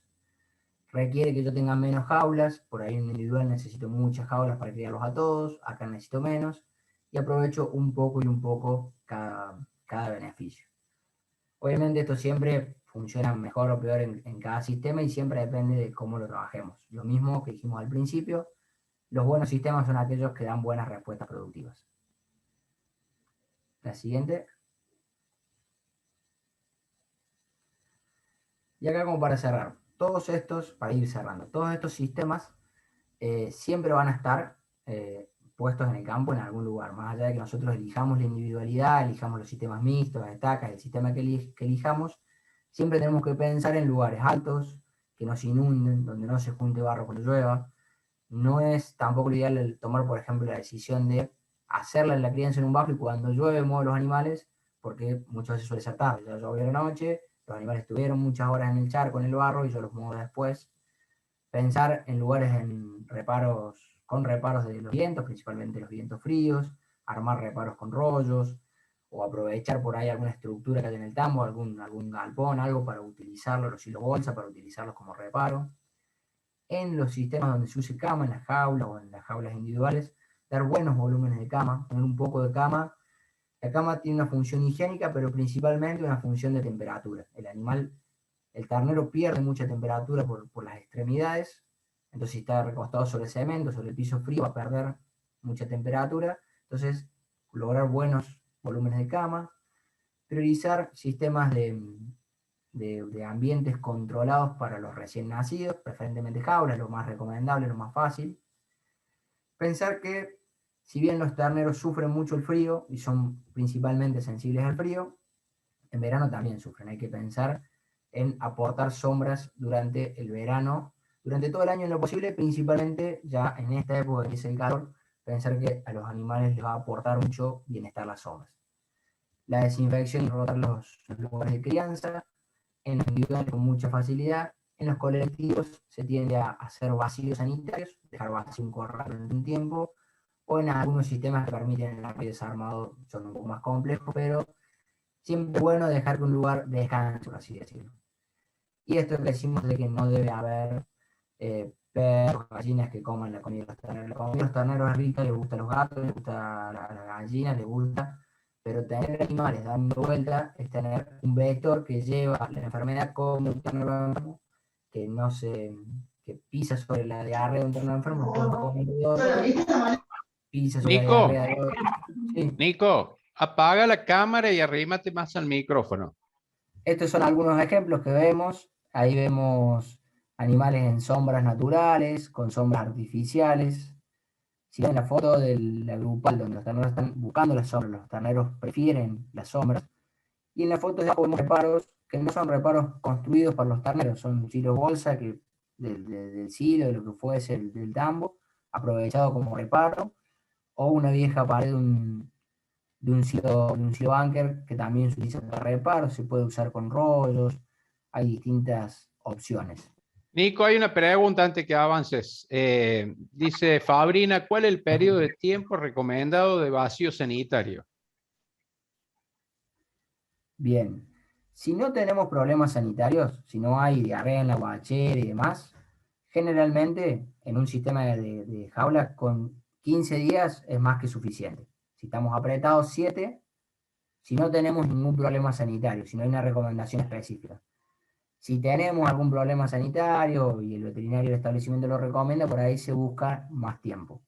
requiere que yo tenga menos jaulas, por ahí en un individual necesito muchas jaulas para criarlos a todos, acá necesito menos, y aprovecho un poco y un poco cada beneficio. Obviamente esto siempre funciona mejor o peor en cada sistema y siempre depende de cómo lo trabajemos. Lo mismo que dijimos al principio, los buenos sistemas son aquellos que dan buenas respuestas productivas. La siguiente. Y acá como para cerrar, todos estos, para ir cerrando, todos estos sistemas siempre van a estar puestos en el campo en algún lugar, más allá de que nosotros elijamos la individualidad, elijamos los sistemas mixtos, las estacas, el sistema que elijamos, siempre tenemos que pensar en lugares altos, que no se inunden, donde no se junte barro cuando llueva. No es tampoco lo ideal tomar, por ejemplo, la decisión de hacerla en la crianza en un bajo y cuando llueve muevo los animales, porque muchas veces suele ser tarde, ya llovió la noche, los animales estuvieron muchas horas en el charco, en el barro, y yo los muevo después. Pensar en lugares con reparos de los vientos, principalmente los vientos fríos, armar reparos con rollos, o aprovechar por ahí alguna estructura que hay en el tambo, algún galpón, algo para utilizarlo, los hilos bolsa, para utilizarlos como reparo. En los sistemas donde se use cama, en las jaulas o en las jaulas individuales, dar buenos volúmenes de cama, tener un poco de cama. La cama tiene una función higiénica, pero principalmente una función de temperatura. El ternero pierde mucha temperatura por las extremidades, entonces si está recostado sobre cemento, sobre el piso frío, va a perder mucha temperatura. Entonces, lograr buenos volúmenes de cama, priorizar sistemas de ambientes controlados para los recién nacidos, preferentemente jaulas, lo más recomendable, lo más fácil. Pensar que, si bien los terneros sufren mucho el frío y son principalmente sensibles al frío, en verano también sufren. Hay que pensar en aportar sombras durante el verano, durante todo el año en lo posible, principalmente ya en esta época que es el calor, pensar que a los animales les va a aportar mucho bienestar las sombras. La desinfección y rotar los lugares de crianza, en los individuales con mucha facilidad, en los colectivos se tiende a hacer vacíos sanitarios, dejar vacío un corral durante un tiempo, o en algunos sistemas que permiten el armado y desarmado son un poco más complejos, pero siempre es bueno dejar que un lugar descanse, por así decirlo. Y esto que decimos de que no debe haber perros, gallinas que coman la comida de los terneros. La comida de los terneros es rica, les gusta a los gatos, les gusta a las gallinas, les gusta, pero tener animales dando vuelta es tener un vector que lleva la enfermedad como un ternero enfermo, que pisa sobre la diarrea de un ternero enfermo, pisa sobre la diarrea de otro. Sí. Nico, apaga la cámara y arrímate más al micrófono. Estos son algunos ejemplos que vemos. Ahí vemos animales en sombras naturales, con sombras artificiales. Si ven la foto de la grupal donde los terneros están buscando las sombras, los terneros prefieren las sombras. Y en la foto ya vemos reparos que no son reparos construidos para los terneros, son silos bolsa del silo, de lo que fuese del tambo, aprovechado como reparo, o una vieja pared de un silo bunker que también se utiliza para reparo, se puede usar con rollos, hay distintas opciones. Nico, hay una pregunta antes que avances. Dice Fabrina, ¿cuál es el periodo de tiempo recomendado de vacío sanitario? Bien, si no tenemos problemas sanitarios, si no hay diarrea en la guachera y demás, generalmente en un sistema de jaula con 15 días es más que suficiente. Si estamos apretados, 7, si no tenemos ningún problema sanitario, si no hay una recomendación específica. Si tenemos algún problema sanitario y el veterinario del establecimiento lo recomienda, por ahí se busca más tiempo.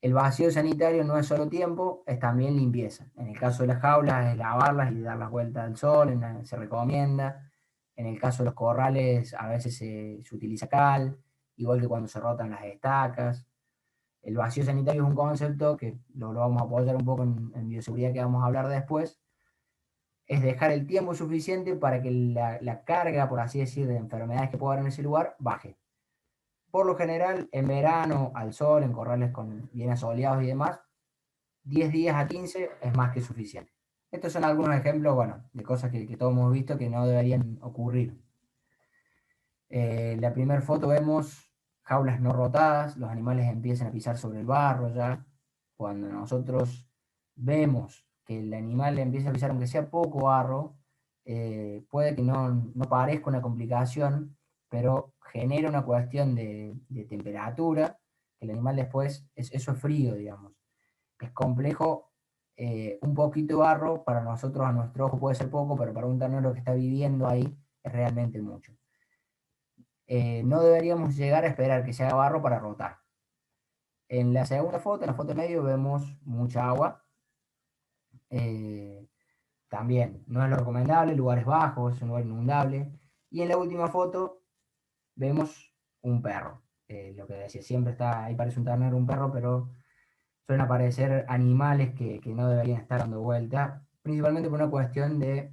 El vacío sanitario no es solo tiempo, es también limpieza. En el caso de las jaulas es lavarlas y darlas vueltas al sol, se recomienda. En el caso de los corrales a veces se utiliza cal, igual que cuando se rotan las estacas. El vacío sanitario es un concepto que lo vamos a apoyar un poco en bioseguridad, que vamos a hablar después. Es dejar el tiempo suficiente para que la carga, por así decir, de enfermedades que pueda haber en ese lugar baje. Por lo general, en verano, al sol, en corrales bien asoleados y demás, 10 días a 15 es más que suficiente. Estos son algunos ejemplos, bueno, de cosas que todos hemos visto que no deberían ocurrir. La primera foto vemos jaulas no rotadas, los animales empiezan a pisar sobre el barro ya. Cuando nosotros vemos que el animal empieza a pisar, aunque sea poco barro, puede que no parezca una complicación, pero genera una cuestión de temperatura, que el animal después, eso es frío, digamos. Es complejo, un poquito de barro, para nosotros, a nuestro ojo puede ser poco, pero para un ternero que está viviendo ahí, es realmente mucho. No deberíamos llegar a esperar que se haga barro para rotar. En la segunda foto, en la foto medio, vemos mucha agua. También no es lo recomendable, lugares bajos, es un lugar inundable. Y en la última foto vemos un perro. Lo que decía, siempre está, ahí parece un ternero, un perro, pero suelen aparecer animales que no deberían estar dando vuelta, principalmente por una cuestión de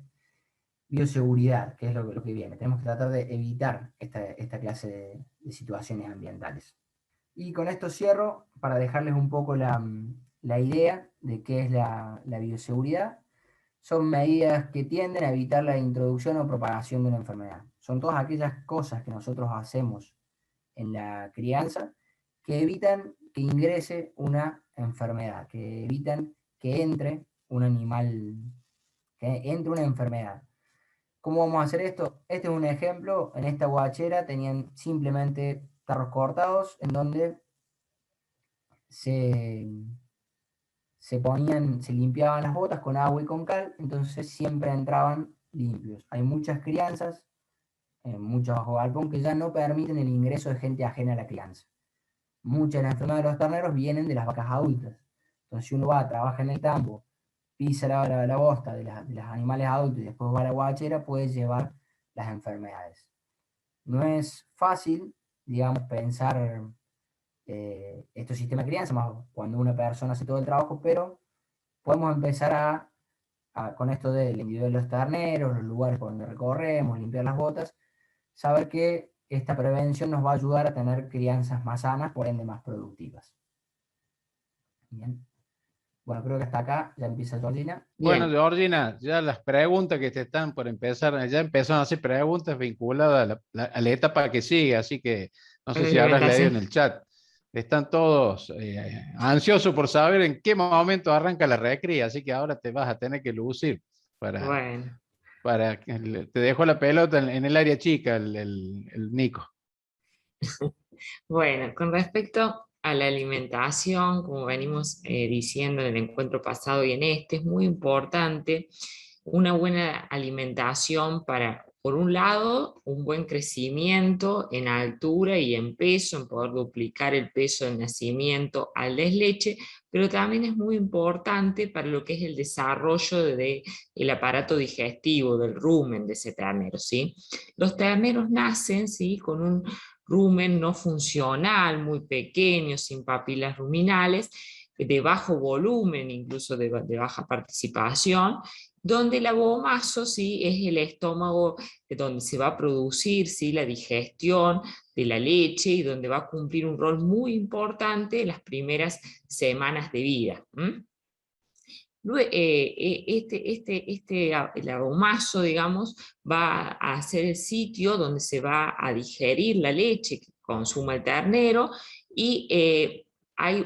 bioseguridad, que es lo que viene. Tenemos que tratar de evitar esta clase de situaciones ambientales. Y con esto cierro para dejarles un poco la idea de qué es la bioseguridad. Son medidas que tienden a evitar la introducción o propagación de una enfermedad. Son todas aquellas cosas que nosotros hacemos en la crianza que evitan que ingrese una enfermedad, que evitan que entre un animal, que entre una enfermedad. ¿Cómo vamos a hacer esto? Este es un ejemplo. En esta guachera tenían simplemente tarros cortados en donde se limpiaban las botas con agua y con cal, entonces siempre entraban limpios. Hay muchas crianzas, muchos bajo galpón, que ya no permiten el ingreso de gente ajena a la crianza. Muchas de las enfermedades de los terneros vienen de las vacas adultas. Entonces, si uno va, trabaja en el campo, pisa la bosta de los animales adultos y después va a la guachera, puede llevar las enfermedades. No es fácil, digamos, pensar estos sistemas de crianza, más cuando una persona hace todo el trabajo, pero podemos empezar con esto del individuo de los terneros, los lugares por donde recorremos, limpiar las botas, saber que esta prevención nos va a ayudar a tener crianzas más sanas, por ende más productivas. Bien. Bueno, creo que hasta acá ya empieza Georgina. Bueno, Georgina, ya las preguntas que te están por empezar, ya empezaron a hacer preguntas vinculadas a la etapa que sigue, así que no sé si habrás leído en el chat. Están todos ansiosos por saber en qué momento arranca la recría, así que ahora te vas a tener que lucir te dejo la pelota en el área chica, el Nico. Bueno, con respecto a la alimentación, como venimos diciendo en el encuentro pasado y en este, es muy importante una buena alimentación para, por un lado, un buen crecimiento en altura y en peso, en poder duplicar el peso del nacimiento al desleche, pero también es muy importante para lo que es el desarrollo del aparato digestivo, del rumen de ese ternero, ¿sí? Los terneros nacen, ¿sí?, con un rumen no funcional, muy pequeño, sin papilas ruminales, de bajo volumen, incluso de baja participación, donde el abomazo, ¿sí?, es el estómago donde se va a producir, ¿sí?, la digestión de la leche y donde va a cumplir un rol muy importante en las primeras semanas de vida. El abomazo, digamos, va a ser el sitio donde se va a digerir la leche que consuma el ternero y hay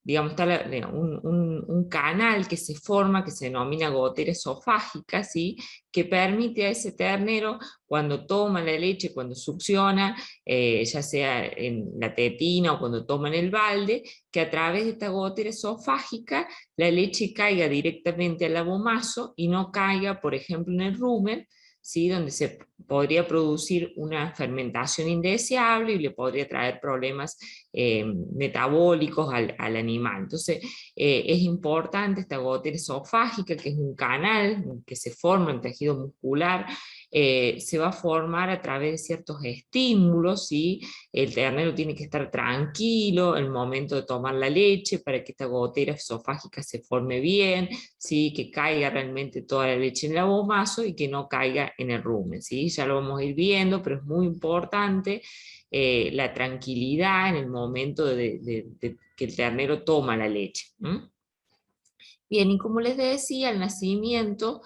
digamos, está un canal que se forma que se denomina gotera esofágica, ¿sí?, que permite a ese ternero, cuando toma la leche, cuando succiona, ya sea en la tetina o cuando toma en el balde, que a través de esta gotera esofágica la leche caiga directamente al abomazo y no caiga, por ejemplo, en el rumen, ¿sí?, donde se podría producir una fermentación indeseable y le podría traer problemas metabólicos al animal. Entonces, es importante esta gotera esofágica, que es un canal que se forma en tejido muscular, se va a formar a través de ciertos estímulos, ¿sí? El ternero tiene que estar tranquilo en el momento de tomar la leche para que esta gotera esofágica se forme bien, ¿sí?, que caiga realmente toda la leche en el abomazo y que no caiga en el rumen, ¿sí? Ya lo vamos a ir viendo, pero es muy importante la tranquilidad en el momento de que el ternero toma la leche. Bien, y como les decía, el nacimiento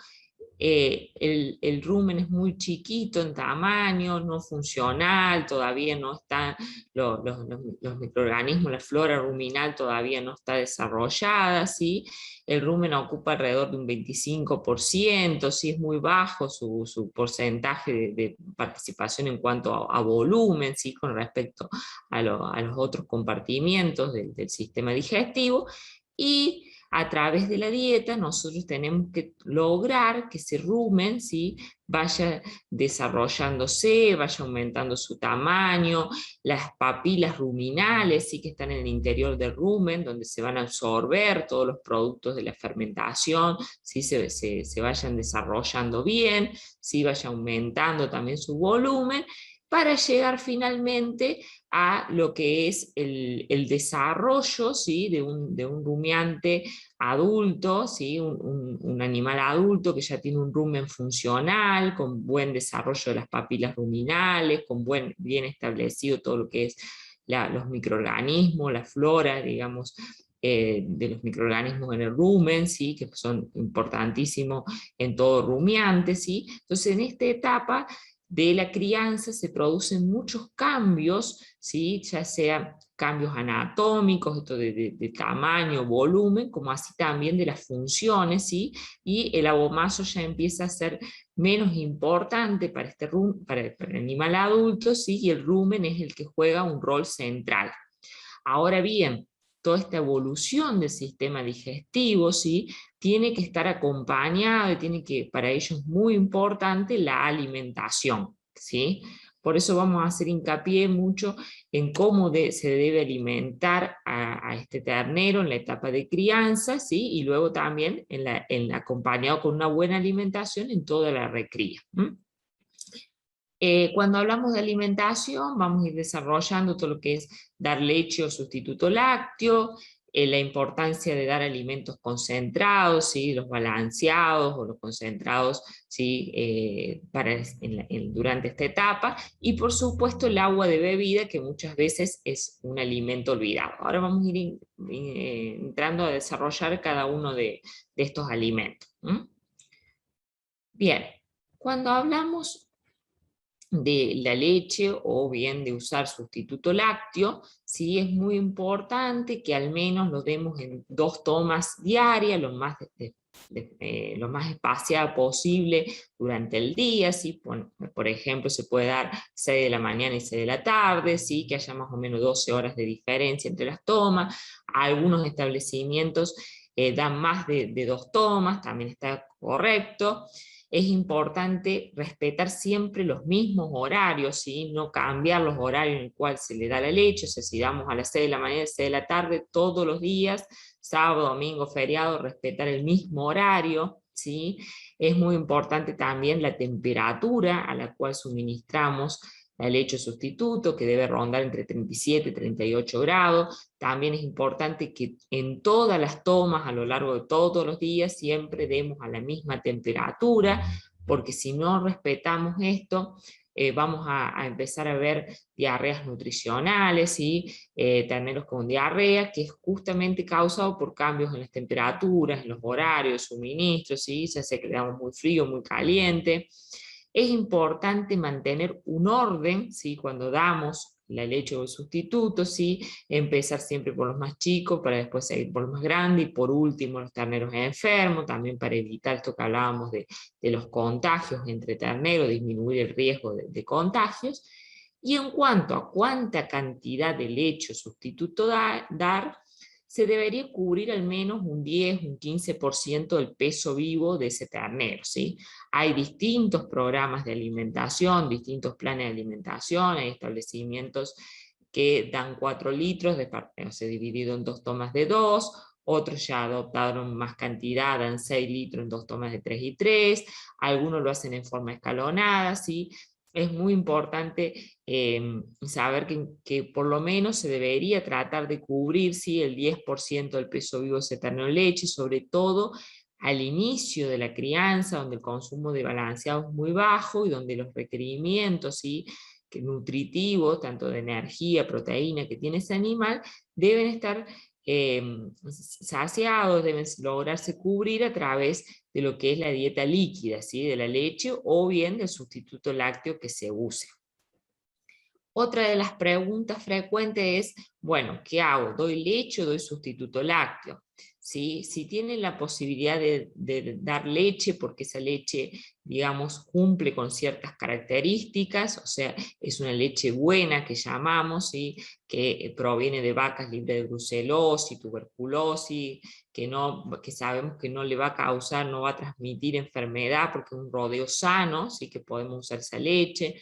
el rumen es muy chiquito en tamaño, no funcional, todavía no están los microorganismos, la flora ruminal todavía no está desarrollada, ¿sí? El rumen ocupa alrededor de un 25%, sí, es muy bajo su porcentaje de participación en cuanto a volumen, ¿sí? Con respecto a los otros compartimientos del sistema digestivo, y a través de la dieta nosotros tenemos que lograr que ese rumen, ¿sí? Vaya desarrollándose, vaya aumentando su tamaño, las papilas ruminales, ¿sí? Que están en el interior del rumen, donde se van a absorber todos los productos de la fermentación, ¿sí? se vayan desarrollando bien, ¿sí? Vaya aumentando también su volumen, para llegar finalmente a lo que es el desarrollo, ¿sí? de un rumiante adulto, ¿sí? un animal adulto que ya tiene un rumen funcional, con buen desarrollo de las papilas ruminales, con bien establecido todo lo que es los microorganismos, la flora, digamos, de los microorganismos en el rumen, ¿sí? Que son importantísimos en todo rumiante, ¿sí? Entonces en esta etapa de la crianza se producen muchos cambios, ¿sí? Ya sea cambios anatómicos, esto de tamaño, volumen, como así también de las funciones, ¿sí? Y el abomazo ya empieza a ser menos importante para, para el animal adulto, ¿sí? Y el rumen es el que juega un rol central. Ahora bien, toda esta evolución del sistema digestivo, ¿sí? Tiene que estar acompañado, y tiene que, para ello es muy importante la alimentación, ¿sí? Por eso vamos a hacer hincapié mucho en cómo se debe alimentar a este ternero en la etapa de crianza, ¿sí? Y luego también acompañado con una buena alimentación en toda la recría. Cuando hablamos de alimentación, vamos a ir desarrollando todo lo que es dar leche o sustituto lácteo, la importancia de dar alimentos concentrados, ¿sí? Los balanceados o los concentrados, ¿sí? Durante esta etapa, y por supuesto el agua de bebida, que muchas veces es un alimento olvidado. Ahora vamos a ir entrando a desarrollar cada uno de estos alimentos. Bien, cuando hablamos de la leche o bien de usar sustituto lácteo, sí es muy importante que al menos lo demos en 2 tomas diarias, lo más espaciada posible durante el día, ¿sí? Por ejemplo, se puede dar 6 de la mañana y 6 de la tarde, ¿sí? Que haya más o menos 12 horas de diferencia entre las tomas. Algunos establecimientos dan más de 2 tomas, también está correcto. Es importante respetar siempre los mismos horarios, ¿sí? No cambiar los horarios en el cual se le da la leche, o sea, si damos a las 6 de la mañana, 6 de la tarde, todos los días, sábado, domingo, feriado, respetar el mismo horario, ¿sí? Es muy importante también la temperatura a la cual suministramos la leche sustituto, que debe rondar entre 37 y 38 grados. También es importante que en todas las tomas a lo largo de todos los días siempre demos a la misma temperatura, porque si no respetamos esto, vamos a empezar a ver diarreas nutricionales, ¿sí? Terneros con diarrea, que es justamente causado por cambios en las temperaturas, en los horarios, suministros, ¿sí? Ya sea que le damos muy frío, muy caliente. Es importante mantener un orden, ¿sí? Cuando damos la leche o el sustituto, ¿sí? Empezar siempre por los más chicos, para después seguir por los más grandes, y por último los terneros enfermos, también para evitar esto que hablábamos de los contagios entre terneros, disminuir el riesgo de contagios. Y en cuanto a cuánta cantidad de leche o sustituto dar, se debería cubrir al menos un 10, un 15% del peso vivo de ese ternero, ¿sí? Hay distintos programas de alimentación, distintos planes de alimentación, hay establecimientos que dan 4 litros, o sea, dividido en 2 tomas de 2, otros ya adoptaron más cantidad, dan 6 litros en 2 tomas de 3 y 3, algunos lo hacen en forma escalonada, ¿sí? Es muy importante saber que por lo menos se debería tratar de cubrir, ¿sí? El 10% del peso vivo de ese ternero de leche, sobre todo al inicio de la crianza, donde el consumo de balanceado es muy bajo y donde los requerimientos, ¿sí? nutritivos, tanto de energía, proteína que tiene ese animal, deben estar saciados, deben lograrse cubrir a través de lo que es la dieta líquida, ¿sí? De la leche o bien del sustituto lácteo que se use. Otra de las preguntas frecuentes es, bueno, ¿qué hago? ¿Doy leche o doy sustituto lácteo? ¿Sí? Si tienen la posibilidad de dar leche, porque esa leche, digamos, cumple con ciertas características, o sea, es una leche buena que llamamos, ¿sí? Que proviene de vacas libres de brucelosis, tuberculosis, que sabemos que no le va a causar, no va a transmitir enfermedad, porque es un rodeo sano, ¿sí? Que podemos usar esa leche.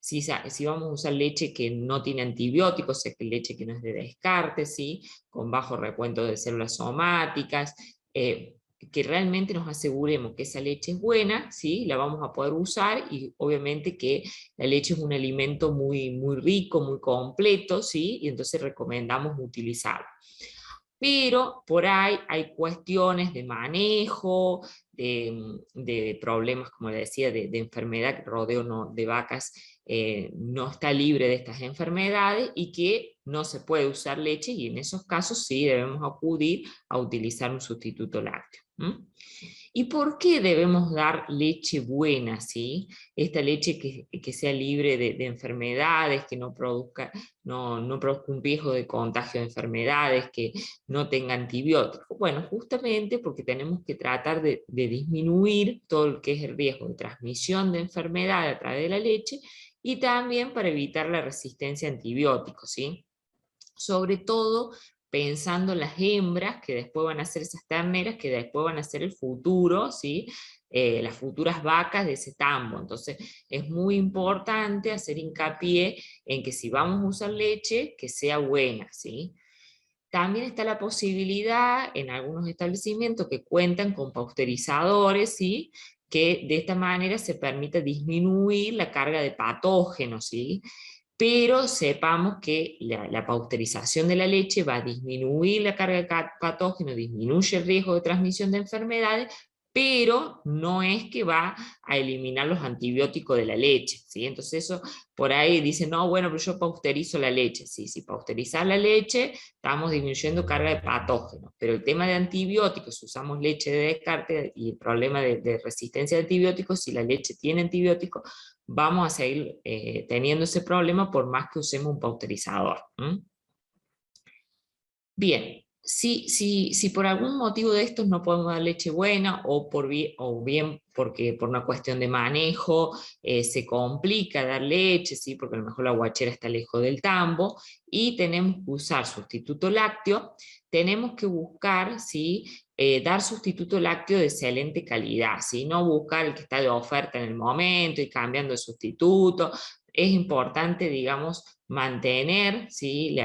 Si vamos a usar leche que no tiene antibióticos, o sea, que leche que no es de descarte, ¿sí? Con bajo recuento de células somáticas, que realmente nos aseguremos que esa leche es buena, ¿sí? La vamos a poder usar, y obviamente que la leche es un alimento muy, muy rico, muy completo, ¿sí? Y entonces recomendamos utilizarlo. Pero por ahí hay cuestiones de manejo, de problemas, como le decía, de enfermedad, que el rodeo de vacas no está libre de estas enfermedades y que no se puede usar leche, y en esos casos sí debemos acudir a utilizar un sustituto lácteo. ¿Y por qué debemos dar leche buena, ¿sí? Esta leche que sea libre de enfermedades, que no produzca un riesgo de contagio de enfermedades, que no tenga antibióticos. Bueno, justamente porque tenemos que tratar de disminuir todo lo que es el riesgo de transmisión de enfermedad a través de la leche, y también para evitar la resistencia a antibióticos, ¿sí? Sobre todo pensando en las hembras, que después van a ser esas terneras, que después van a ser el futuro, ¿sí? Las futuras vacas de ese tambo. Entonces es muy importante hacer hincapié en que si vamos a usar leche, que sea buena, ¿sí? También está la posibilidad en algunos establecimientos que cuentan con pasteurizadores, ¿sí? Que de esta manera se permite disminuir la carga de patógenos, ¿sí? Pero sepamos que la pasteurización de la leche va a disminuir la carga de patógenos, disminuye el riesgo de transmisión de enfermedades, pero no es que va a eliminar los antibióticos de la leche, ¿sí? Entonces eso, por ahí dicen, no, bueno, pero yo pasteurizo la leche. Sí, si pasteurizar la leche, estamos disminuyendo carga de patógenos, pero el tema de antibióticos, si usamos leche de descarte y el problema de resistencia a antibióticos, si la leche tiene antibióticos, vamos a seguir teniendo ese problema por más que usemos un pasteurizador. Bien, si por algún motivo de estos no podemos dar leche buena, o bien porque por una cuestión de manejo se complica dar leche, ¿sí? Porque a lo mejor la guachera está lejos del tambo y tenemos que usar sustituto lácteo, tenemos que buscar, ¿sí? Dar sustituto lácteo de excelente calidad, ¿sí? No buscar el que está de oferta en el momento y cambiando de sustituto. Es importante, digamos, mantener, ¿sí?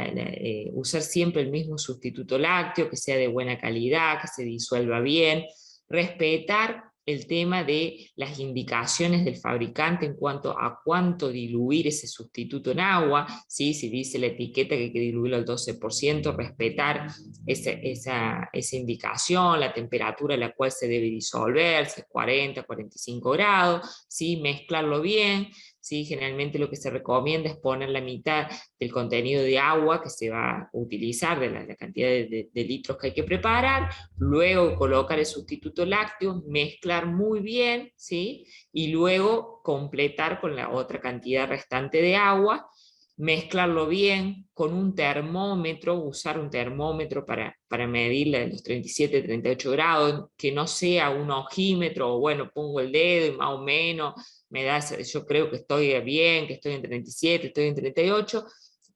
Usar siempre el mismo sustituto lácteo, que sea de buena calidad, que se disuelva bien, respetar el tema de las indicaciones del fabricante en cuanto a cuánto diluir ese sustituto en agua, ¿sí? Si dice la etiqueta que hay que diluirlo al 12%, respetar esa indicación, la temperatura a la cual se debe disolver, si es 40, 45 grados, ¿sí? Mezclarlo bien, ¿sí? Generalmente lo que se recomienda es poner la mitad del contenido de agua que se va a utilizar, de la cantidad de litros que hay que preparar, luego colocar el sustituto lácteo, mezclar muy bien, ¿sí? Y luego completar con la otra cantidad restante de agua, mezclarlo bien con un termómetro, usar un termómetro para medir los 37, 38 grados, que no sea un ojímetro, o bueno, pongo el dedo y más o menos me da, yo creo que estoy bien, que estoy en 37, estoy en 38,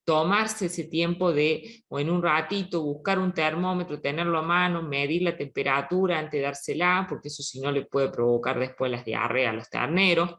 tomarse ese tiempo o en un ratito, buscar un termómetro, tenerlo a mano, medir la temperatura antes de dársela, porque eso si no le puede provocar después las diarreas a los terneros,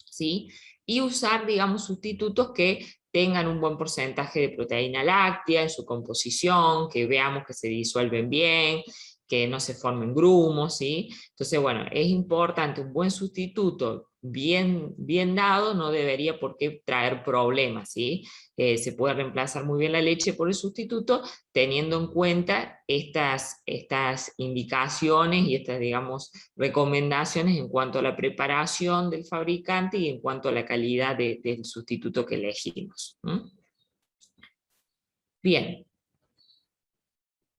¿sí? Y usar, digamos, sustitutos que tengan un buen porcentaje de proteína láctea en su composición, que veamos que se disuelven bien, que no se formen grumos, ¿sí? Entonces, bueno, es importante un buen sustituto bien dado, no debería por qué traer problemas, ¿sí? Se puede reemplazar muy bien la leche por el sustituto, teniendo en cuenta estas indicaciones y estas, digamos, recomendaciones en cuanto a la preparación del fabricante y en cuanto a la calidad del sustituto que elegimos. Bien.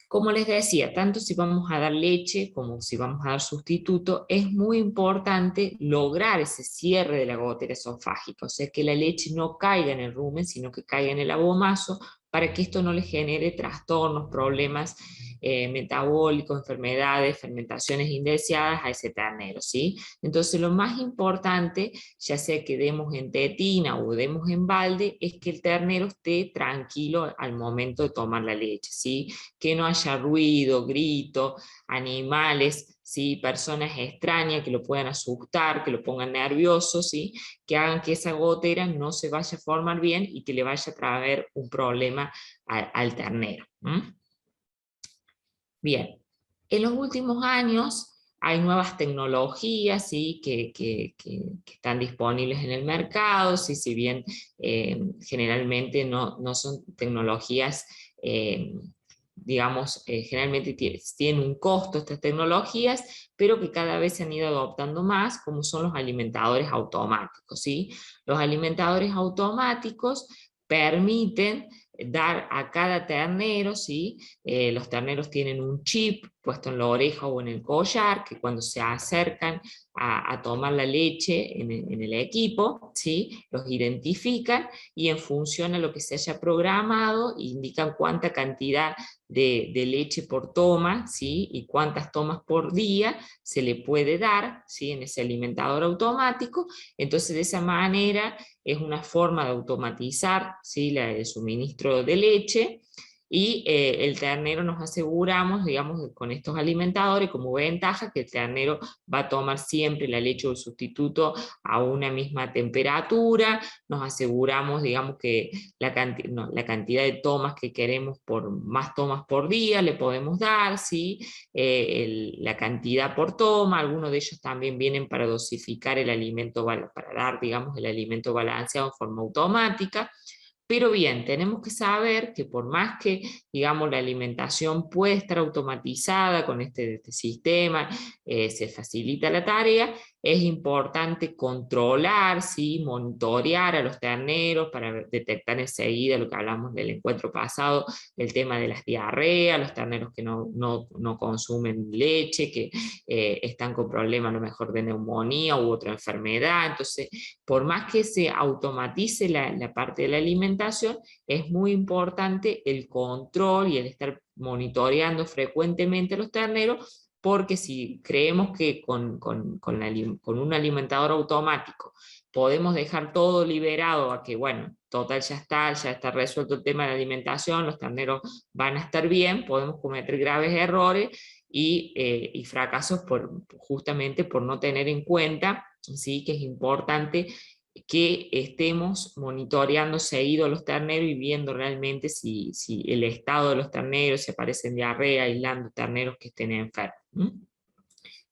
Como les decía, tanto si vamos a dar leche como si vamos a dar sustituto, es muy importante lograr ese cierre de la gotera esofágica, o sea, que la leche no caiga en el rumen, sino que caiga en el abomazo, para que esto no le genere trastornos, problemas metabólicos, enfermedades, fermentaciones indeseadas a ese ternero, ¿sí? Entonces lo más importante, ya sea que demos en tetina o demos en balde, es que el ternero esté tranquilo al momento de tomar la leche, ¿sí? Que no haya ruido, grito, animales, ¿sí? Personas extrañas que lo puedan asustar, que lo pongan nervioso, ¿sí? Que hagan que esa gotera no se vaya a formar bien y que le vaya a traer un problema al ternero. Bien, en los últimos años hay nuevas tecnologías, ¿sí? que están disponibles en el mercado, ¿sí? Si bien generalmente no son tecnologías, digamos, generalmente tienen un costo estas tecnologías, pero que cada vez se han ido adoptando más, como son los alimentadores automáticos, ¿sí? Los alimentadores automáticos permiten dar a cada ternero, ¿sí? Los terneros tienen un chip puesto en la oreja o en el collar, que cuando se acercan a tomar la leche en el equipo, ¿sí? Los identifican y en función a lo que se haya programado, indican cuánta cantidad de leche por toma, ¿sí? Y cuántas tomas por día se le puede dar, ¿sí? En ese alimentador automático. Entonces de esa manera es una forma de automatizar, ¿sí? El suministro de leche, y el ternero nos aseguramos, digamos, con estos alimentadores como ventaja que el ternero va a tomar siempre la leche o el sustituto a una misma temperatura, nos aseguramos, digamos, que la cantidad de tomas que queremos, por más tomas por día le podemos dar, ¿sí? La cantidad por toma, algunos de ellos también vienen para dosificar el alimento, para dar, digamos, el alimento balanceado en forma automática. Pero bien, tenemos que saber que por más que, digamos, la alimentación puede estar automatizada con este sistema, se facilita la tarea, es importante controlar, ¿sí? Monitorear a los terneros para detectar enseguida lo que hablamos del encuentro pasado, el tema de las diarreas, los terneros que no consumen leche, que están con problemas a lo mejor de neumonía u otra enfermedad. Entonces, por más que se automatice la parte de la alimentación, es muy importante el control y el estar monitoreando frecuentemente a los terneros, porque si creemos que con un alimentador automático podemos dejar todo liberado a que, bueno, total ya está resuelto el tema de la alimentación, los terneros van a estar bien, podemos cometer graves errores y fracasos justamente por no tener en cuenta, ¿sí? Que es importante que estemos monitoreando seguido los terneros y viendo realmente si el estado de los terneros, si aparecen diarrea, aislando terneros que estén enfermos.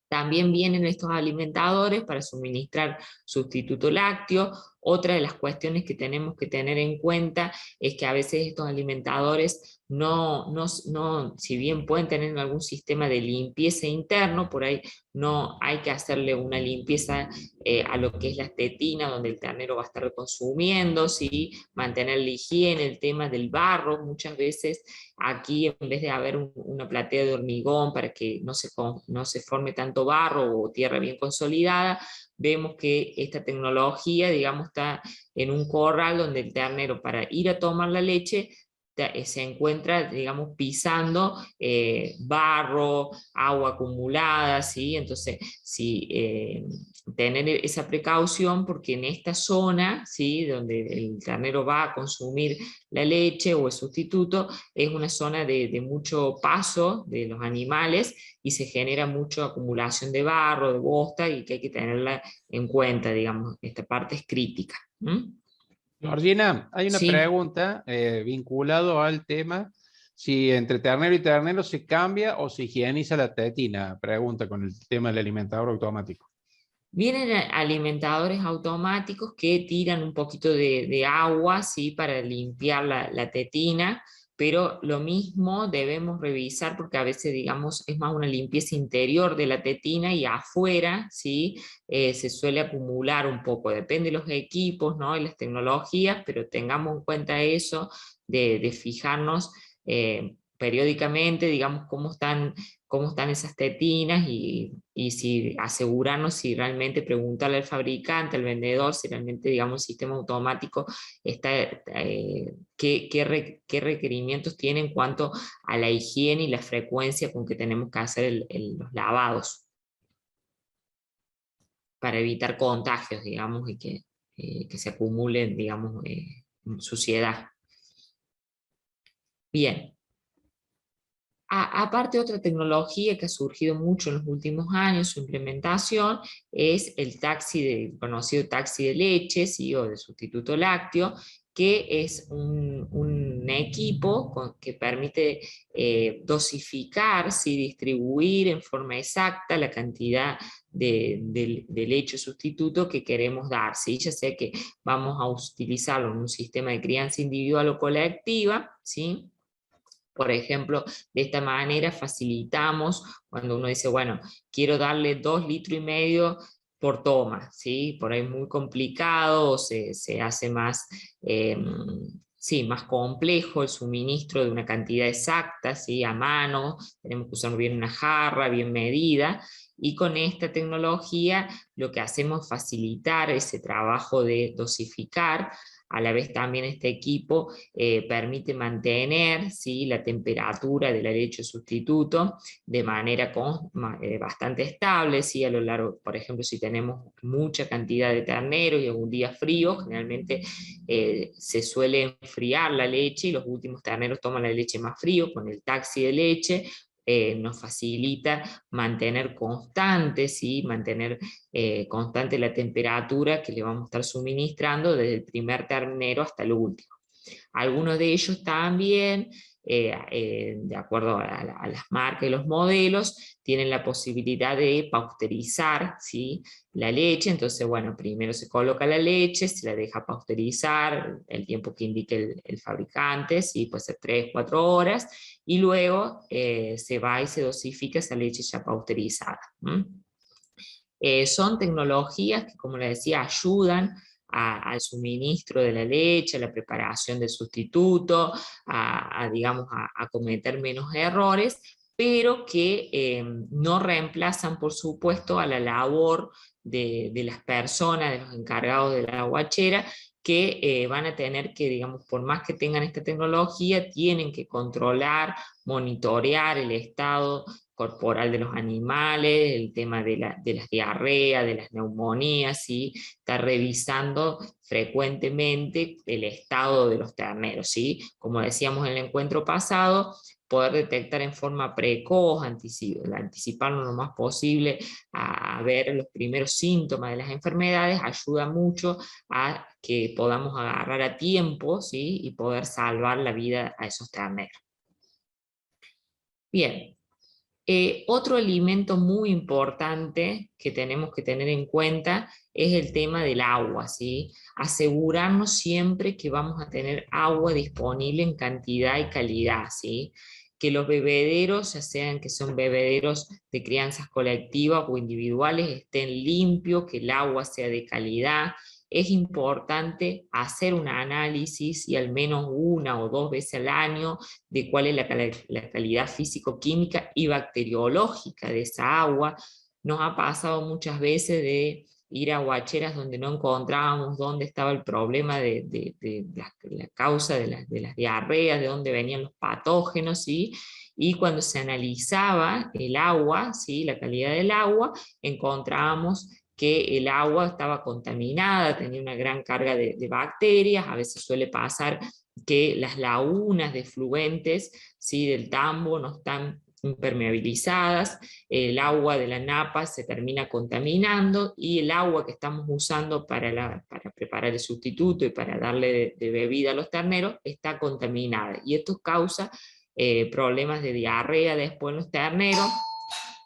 También vienen estos alimentadores para suministrar sustituto lácteo. Otra de las cuestiones que tenemos que tener en cuenta es que a veces estos alimentadores si bien pueden tener algún sistema de limpieza interno, por ahí no hay que hacerle una limpieza a lo que es la tetina, donde el ternero va a estar consumiendo, ¿sí? Mantener la higiene, el tema del barro. Muchas veces aquí, en vez de haber una platea de hormigón para que no se forme tanto barro o tierra bien consolidada, vemos que esta tecnología, digamos, está en un corral donde el ternero, para ir a tomar la leche, se encuentra, digamos, pisando barro, agua acumulada, ¿sí? Entonces, tener esa precaución, porque en esta zona, ¿sí? Donde el ternero va a consumir la leche o el sustituto, es una zona de mucho paso de los animales y se genera mucha acumulación de barro, de bosta, y que hay que tenerla en cuenta, digamos, esta parte es crítica. Georgina, hay una Sí. pregunta vinculado al tema, si entre ternero y ternero se cambia o se higieniza la tetina, pregunta con el tema del alimentador automático. Vienen alimentadores automáticos que tiran un poquito de agua, ¿sí? Para limpiar la tetina, pero lo mismo debemos revisar, porque a veces, digamos, es más una limpieza interior de la tetina, y afuera, ¿sí? Se suele acumular un poco, depende de los equipos, ¿no? Y las tecnologías, pero tengamos en cuenta eso, de fijarnos, periódicamente, digamos, cómo están esas tetinas y si asegurarnos si realmente preguntarle al fabricante, al vendedor, si realmente, digamos, el sistema automático está, qué requerimientos tiene en cuanto a la higiene y la frecuencia con que tenemos que hacer los lavados para evitar contagios, digamos, y que se acumulen, digamos, suciedad. Bien. Aparte, otra tecnología que ha surgido mucho en los últimos años, su implementación, es el conocido taxi de leche, ¿sí? O de sustituto lácteo, que es un equipo que permite dosificar, ¿sí? Distribuir en forma exacta la cantidad de leche sustituto que queremos dar, ¿sí? Ya sea que vamos a utilizarlo en un sistema de crianza individual o colectiva, ¿sí? Por ejemplo, de esta manera facilitamos cuando uno dice, bueno, quiero darle 2,5 litros por toma, ¿sí? Por ahí es muy complicado, o se hace más, más complejo el suministro de una cantidad exacta, ¿sí? A mano, tenemos que usar bien una jarra, bien medida, y con esta tecnología lo que hacemos es facilitar ese trabajo de dosificar. A la vez también este equipo permite mantener, ¿sí? La temperatura de la leche sustituto de manera bastante estable, ¿sí? A lo largo, por ejemplo, si tenemos mucha cantidad de terneros y un día frío, generalmente se suele enfriar la leche y los últimos terneros toman la leche más frío. Con el taxi de leche nos facilita mantener constante, ¿sí? Mantener constante la temperatura que le vamos a estar suministrando desde el primer ternero hasta el último. Algunos de ellos también, de acuerdo a las marcas y los modelos, tienen la posibilidad de pasteurizar, ¿sí? La leche. Entonces, bueno, primero se coloca la leche, se la deja pasteurizar el tiempo que indique el fabricante, ¿sí? Puede ser 3, 4 horas, y luego se va y se dosifica esa leche ya pasteurizada. Son tecnologías que, como les decía, ayudan al suministro de la leche, a la preparación del sustituto, digamos, a cometer menos errores, pero que no reemplazan, por supuesto, a la labor de las personas, de los encargados de la guachera, que van a tener que, digamos, por más que tengan esta tecnología, tienen que controlar, monitorear el estado corporal de los animales, el tema de las diarreas, de las neumonías, ¿sí? Está revisando frecuentemente el estado de los terneros, ¿sí? Como decíamos en el encuentro pasado, poder detectar en forma precoz, anticiparnos lo más posible a ver los primeros síntomas de las enfermedades, ayuda mucho a que podamos agarrar a tiempo, ¿sí? Y poder salvar la vida a esos terneros. Bien. Otro elemento muy importante que tenemos que tener en cuenta es el tema del agua, ¿sí? Asegurarnos siempre que vamos a tener agua disponible en cantidad y calidad, ¿sí? Que los bebederos, ya sean que son bebederos de crianzas colectivas o individuales, estén limpios, que el agua sea de calidad. Es importante hacer un análisis, y al menos 1 o 2 veces al año, de cuál es la calidad físico-química y bacteriológica de esa agua. Nos ha pasado muchas veces de ir a guacheras donde no encontrábamos dónde estaba el problema de la causa de las diarreas, de dónde venían los patógenos, ¿sí? Y cuando se analizaba el agua, ¿sí? La calidad del agua, encontrábamos que el agua estaba contaminada, tenía una gran carga de bacterias. A veces suele pasar que las lagunas de fluentes, ¿sí? Del tambo no están impermeabilizadas, el agua de la napa se termina contaminando, y el agua que estamos usando para preparar el sustituto y para darle de bebida a los terneros está contaminada, y esto causa problemas de diarrea después en los terneros.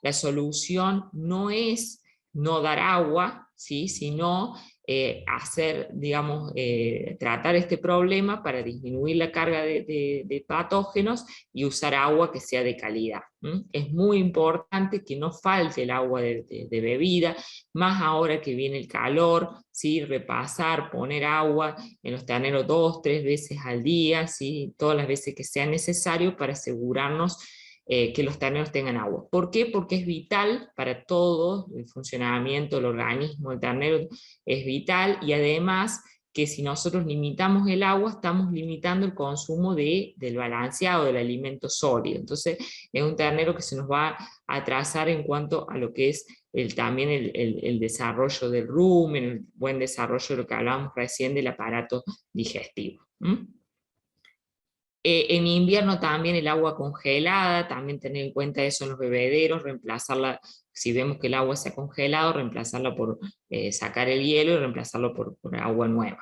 La solución no es no dar agua, ¿sí? Sino digamos, tratar este problema para disminuir la carga de patógenos y usar agua que sea de calidad. Es muy importante que no falte el agua de bebida, más ahora que viene el calor, ¿sí? Repasar, poner agua en los terneros 2 o 3 veces al día, ¿sí? Todas las veces que sea necesario para asegurarnos que los terneros tengan agua. ¿Por qué? Porque es vital para todo el funcionamiento del organismo del ternero, es vital, y además que si nosotros limitamos el agua, estamos limitando el consumo del balanceado, del alimento sólido. Entonces es un ternero que se nos va a atrasar en cuanto a lo que es también el desarrollo del rumen, el buen desarrollo de lo que hablábamos recién del aparato digestivo. En invierno también el agua congelada, también tener en cuenta eso en los bebederos, reemplazarla, si vemos que el agua se ha congelado, reemplazarla por sacar el hielo y reemplazarlo por agua nueva.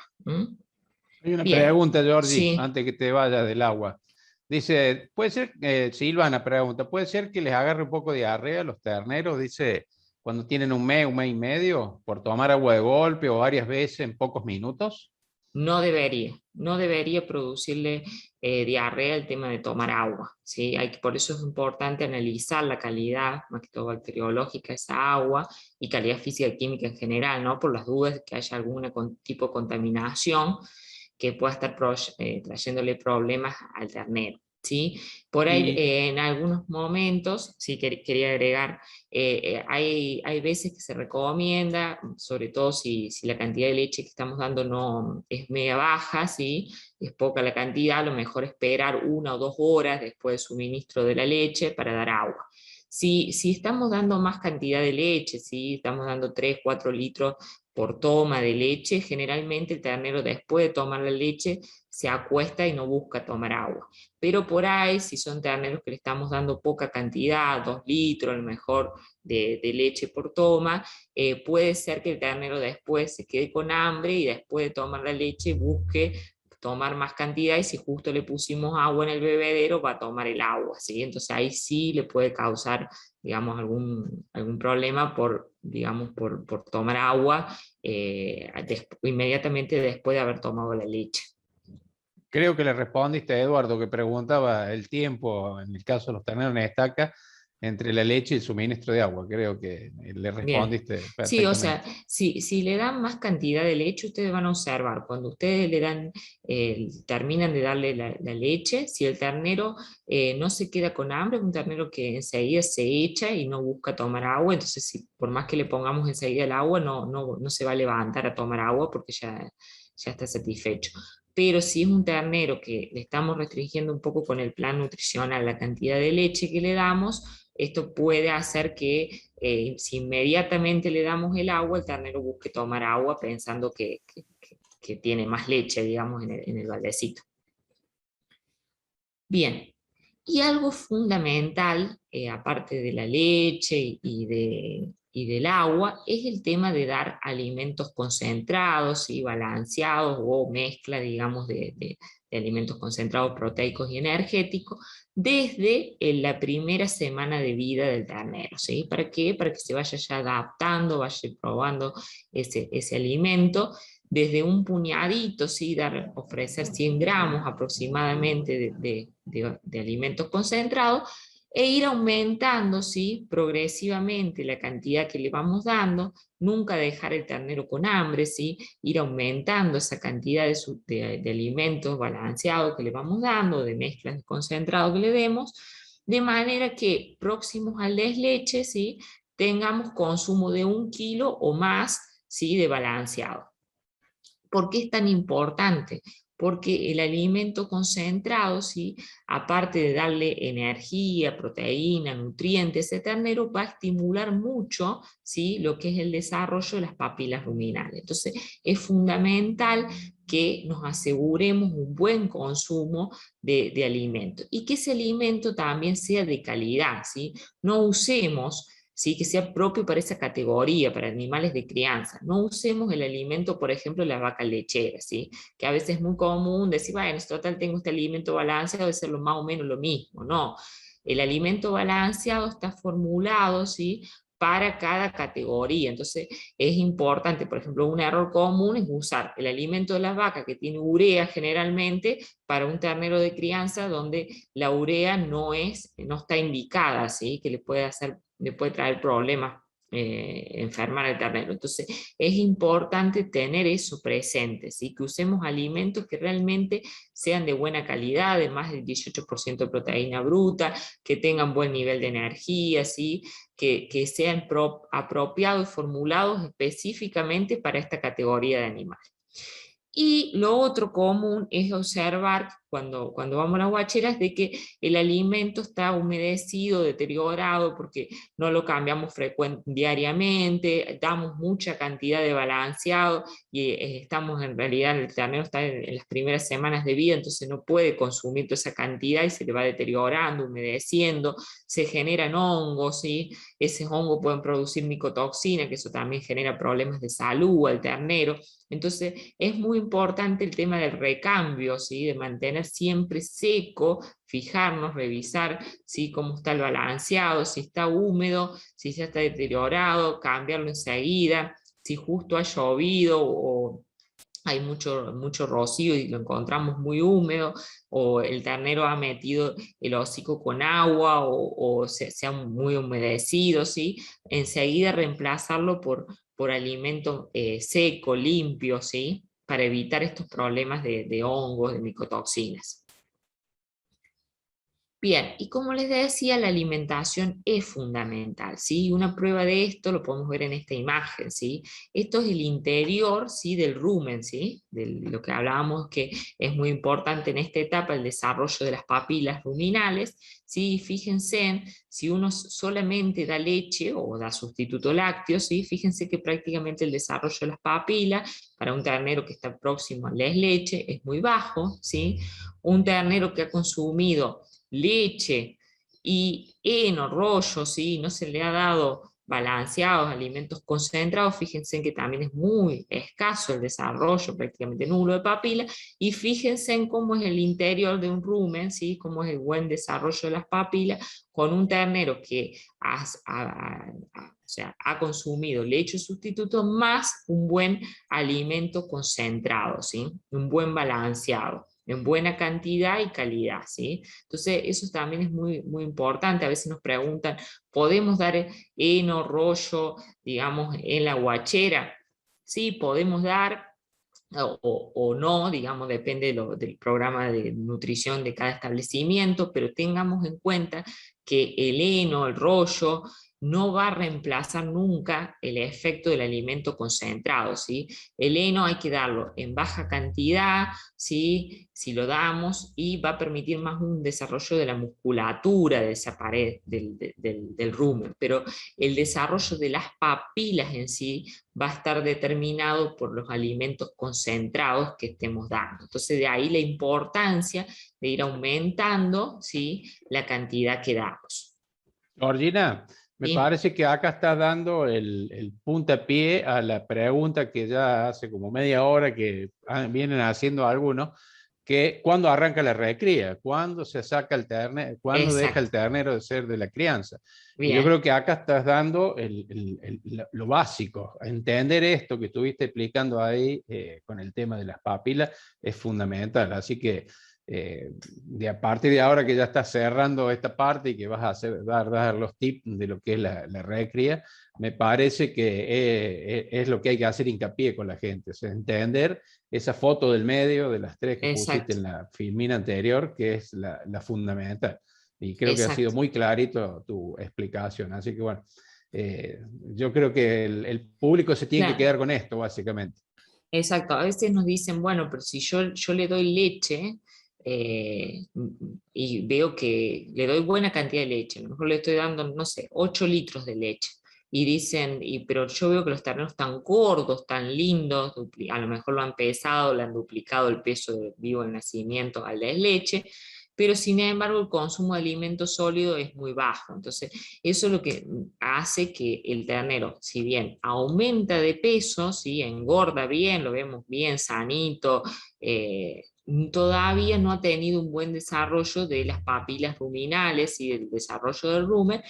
Hay una Bien. pregunta, Jordi, Sí. antes que te vayas del agua. Dice, puede ser, Silvana pregunta, ¿puede ser que les agarre un poco de diarrea a los terneros? Dice, cuando tienen un mes y medio, por tomar agua de golpe o varias veces en pocos minutos. No debería producirle diarrea el tema de tomar agua, ¿sí? Por eso es importante analizar la calidad, más que todo bacteriológica, de esa agua, y calidad física y química en general, ¿no? Por las dudas de que haya algún tipo de contaminación que pueda estar trayéndole problemas al ternero, ¿sí? Por ahí, en algunos momentos, sí quería agregar, hay veces que se recomienda, sobre todo si la cantidad de leche que estamos dando no es media baja, ¿sí? Es poca la cantidad, a lo mejor esperar 1 o 2 horas después del suministro de la leche para dar agua. Si estamos dando más cantidad de leche, ¿sí? Estamos dando 3, 4 litros por toma de leche, generalmente el ternero después de tomar la leche se acuesta y no busca tomar agua. Pero por ahí, si son terneros que le estamos dando poca cantidad, 2 litros a lo mejor de leche por toma, puede ser que el ternero después se quede con hambre y después de tomar la leche busque tomar más cantidad, y si justo le pusimos agua en el bebedero va a tomar el agua, ¿sí? Entonces ahí sí le puede causar, digamos, algún problema por tomar agua inmediatamente después de haber tomado la leche. Creo que le respondiste a Eduardo, que preguntaba el tiempo, en el caso de los terneros en estaca, entre la leche y el suministro de agua. Creo que le respondiste perfectamente. Sí, o sea, si le dan más cantidad de leche, ustedes van a observar, cuando ustedes le dan, terminan de darle la leche, si el ternero no se queda con hambre, es un ternero que enseguida se echa y no busca tomar agua, entonces por más que le pongamos enseguida el agua, no se va a levantar a tomar agua porque ya está satisfecho. Pero si es un ternero que le estamos restringiendo un poco con el plan nutricional la cantidad de leche que le damos, esto puede hacer que si inmediatamente le damos el agua, el ternero busque tomar agua pensando que tiene más leche, digamos, en el baldecito. Bien, y algo fundamental, aparte de la leche y del agua, es el tema de dar alimentos concentrados y balanceados, o mezcla, digamos, de alimentos concentrados, proteicos y energéticos, desde la primera semana de vida del ternero, ¿sí? ¿Para qué? Para que se vaya ya adaptando, vaya probando ese alimento, desde un puñadito, ¿sí? Ofrecer 100 gramos aproximadamente de alimentos concentrados, e ir aumentando, ¿sí? Progresivamente la cantidad que le vamos dando, nunca dejar el ternero con hambre, ¿sí? Ir aumentando esa cantidad de alimentos balanceados que le vamos dando, de mezclas de concentrado que le demos, de manera que próximos al desleche, ¿sí? Tengamos consumo de 1 kilo o más, ¿sí? De balanceado. ¿Por qué es tan importante? Porque el alimento concentrado, ¿sí? Aparte de darle energía, proteína, nutrientes, ese ternero va a estimular mucho, ¿sí? Lo que es el desarrollo de las papilas ruminales. Entonces es fundamental que nos aseguremos un buen consumo de alimento, y que ese alimento también sea de calidad, ¿sí? No usemos, ¿sí? Que sea propio para esa categoría, para animales de crianza. No usemos el alimento, por ejemplo, de la vaca lechera, ¿sí? Que a veces es muy común decir, bueno, total tengo este alimento balanceado, debe ser más o menos lo mismo. No, el alimento balanceado está formulado, ¿sí? para cada categoría. Entonces es importante, por ejemplo, un error común es usar el alimento de las vacas que tiene urea generalmente para un ternero de crianza donde la urea no está indicada, ¿sí? Que le puede traer problemas, enfermar al ternero. Entonces es importante tener eso presente, ¿sí? Que usemos alimentos que realmente sean de buena calidad, de más del 18% de proteína bruta, que tengan buen nivel de energía, ¿sí? Que sean apropiados y formulados específicamente para esta categoría de animales. Y lo otro común es observar cuando vamos a las guacheras de que el alimento está humedecido, deteriorado, porque no lo cambiamos diariamente, damos mucha cantidad de balanceado y estamos en realidad, el ternero está en las primeras semanas de vida, entonces no puede consumir toda esa cantidad y se le va deteriorando, humedeciendo, se generan hongos, ¿sí? Esos hongos pueden producir micotoxina, que eso también genera problemas de salud al ternero. Entonces es muy importante el tema del recambio, ¿sí? De mantener siempre seco, fijarnos, revisar, ¿sí? Cómo está el balanceado, si está húmedo, si ya está deteriorado, cambiarlo enseguida, si justo ha llovido o hay mucho rocío y lo encontramos muy húmedo, o el ternero ha metido el hocico con agua, o se ha muy humedecido, ¿sí? Enseguida reemplazarlo por alimento seco, limpio, ¿sí? Para evitar estos problemas de hongos, de micotoxinas. Bien, y como les decía, la alimentación es fundamental, ¿sí? Una prueba de esto lo podemos ver en esta imagen, ¿sí? Esto es el interior, ¿sí? Del rumen, ¿sí? De lo que hablábamos que es muy importante en esta etapa, el desarrollo de las papilas ruminales, ¿sí? Fíjense, si uno solamente da leche o da sustituto lácteo, ¿sí? Fíjense que prácticamente el desarrollo de las papilas para un ternero que está próximo a la leche es muy bajo, ¿sí? Un ternero que ha consumido leche y heno, rollo, ¿sí? No se le ha dado balanceados, alimentos concentrados, fíjense que también es muy escaso el desarrollo, prácticamente nulo de papila, y fíjense en cómo es el interior de un rumen, ¿sí? Cómo es el buen desarrollo de las papilas, con un ternero que ha consumido leche sustituto más un buen alimento concentrado, ¿sí? Un buen balanceado, en buena cantidad y calidad, ¿sí? Entonces eso también es muy, muy importante. A veces nos preguntan, ¿podemos dar heno, rollo, digamos, en la guachera? Sí, podemos dar, o no, digamos, depende del programa de nutrición de cada establecimiento, pero tengamos en cuenta que el heno, el rollo, no va a reemplazar nunca el efecto del alimento concentrado, ¿sí? El heno hay que darlo en baja cantidad, ¿sí? Si lo damos, y va a permitir más un desarrollo de la musculatura de esa pared del rumen, pero el desarrollo de las papilas en sí va a estar determinado por los alimentos concentrados que estemos dando. Entonces de ahí la importancia de ir aumentando, ¿sí? La cantidad que damos. Georgina, me Sí. parece que acá estás dando el puntapié a la pregunta que ya hace como media hora que vienen haciendo algunos, que ¿cuándo arranca la recría? ¿Cuándo se saca el ternero? ¿Cuándo deja el ternero de ser de la crianza? Y yo creo que acá estás dando lo básico. Entender esto que estuviste explicando ahí con el tema de las papilas es fundamental. Así que a partir de ahora que ya estás cerrando esta parte y que vas a dar los tips de lo que es la recría, me parece que es lo que hay que hacer hincapié con la gente, o sea, entender esa foto del medio de las tres que pusiste en la filmina anterior, que es la fundamental. Y creo que ha sido muy clarito tu explicación. Así que bueno, yo creo que el público se tiene que quedar con esto, básicamente. Exacto, a veces nos dicen, bueno, pero si yo le doy leche, y veo que le doy buena cantidad de leche, a lo mejor le estoy dando, no sé, 8 litros de leche, y dicen, pero yo veo que los terneros están gordos, tan lindos, a lo mejor lo han pesado, le han duplicado el peso de vivo el nacimiento al de leche, pero sin embargo el consumo de alimento sólido es muy bajo. Entonces eso es lo que hace que el ternero, si bien aumenta de peso, ¿sí? Engorda bien, lo vemos bien sanito, todavía no ha tenido un buen desarrollo de las papilas ruminales y del desarrollo del rumen,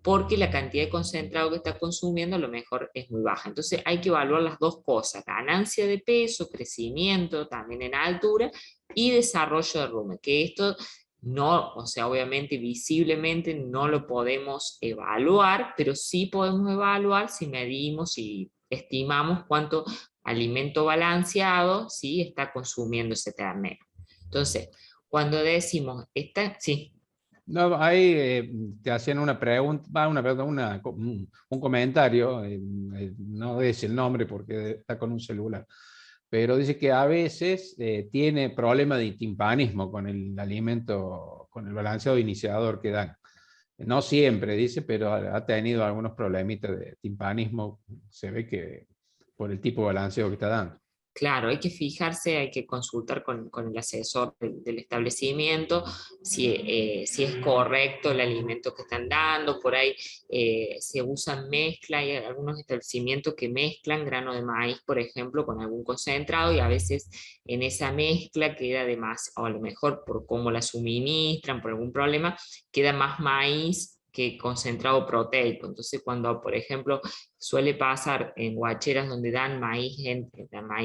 porque la cantidad de concentrado que está consumiendo a lo mejor es muy baja. Entonces hay que evaluar las dos cosas, ganancia de peso, crecimiento también en altura y desarrollo de rumen, que esto no, o sea, obviamente visiblemente no lo podemos evaluar, pero sí podemos evaluar si medimos y estimamos cuánto alimento balanceado sí está consumiendo ese ternero. Entonces, cuando decimos, sí. No, ahí te hacían una pregunta, un comentario, no es el nombre porque está con un celular, pero dice que a veces tiene problema de timpanismo con el alimento, con el balanceado iniciador que dan. No siempre, dice, pero ha tenido algunos problemitas de timpanismo, se ve que por el tipo de balanceo que está dando. Claro, hay que fijarse, hay que consultar con el asesor del establecimiento si es correcto el alimento que están dando. Por ahí se usan mezcla, hay algunos establecimientos que mezclan grano de maíz, por ejemplo, con algún concentrado, y a veces en esa mezcla queda de más, o a lo mejor por cómo la suministran, por algún problema, queda más maíz que concentrado proteico. Entonces cuando, por ejemplo, suele pasar en guacheras donde dan maíz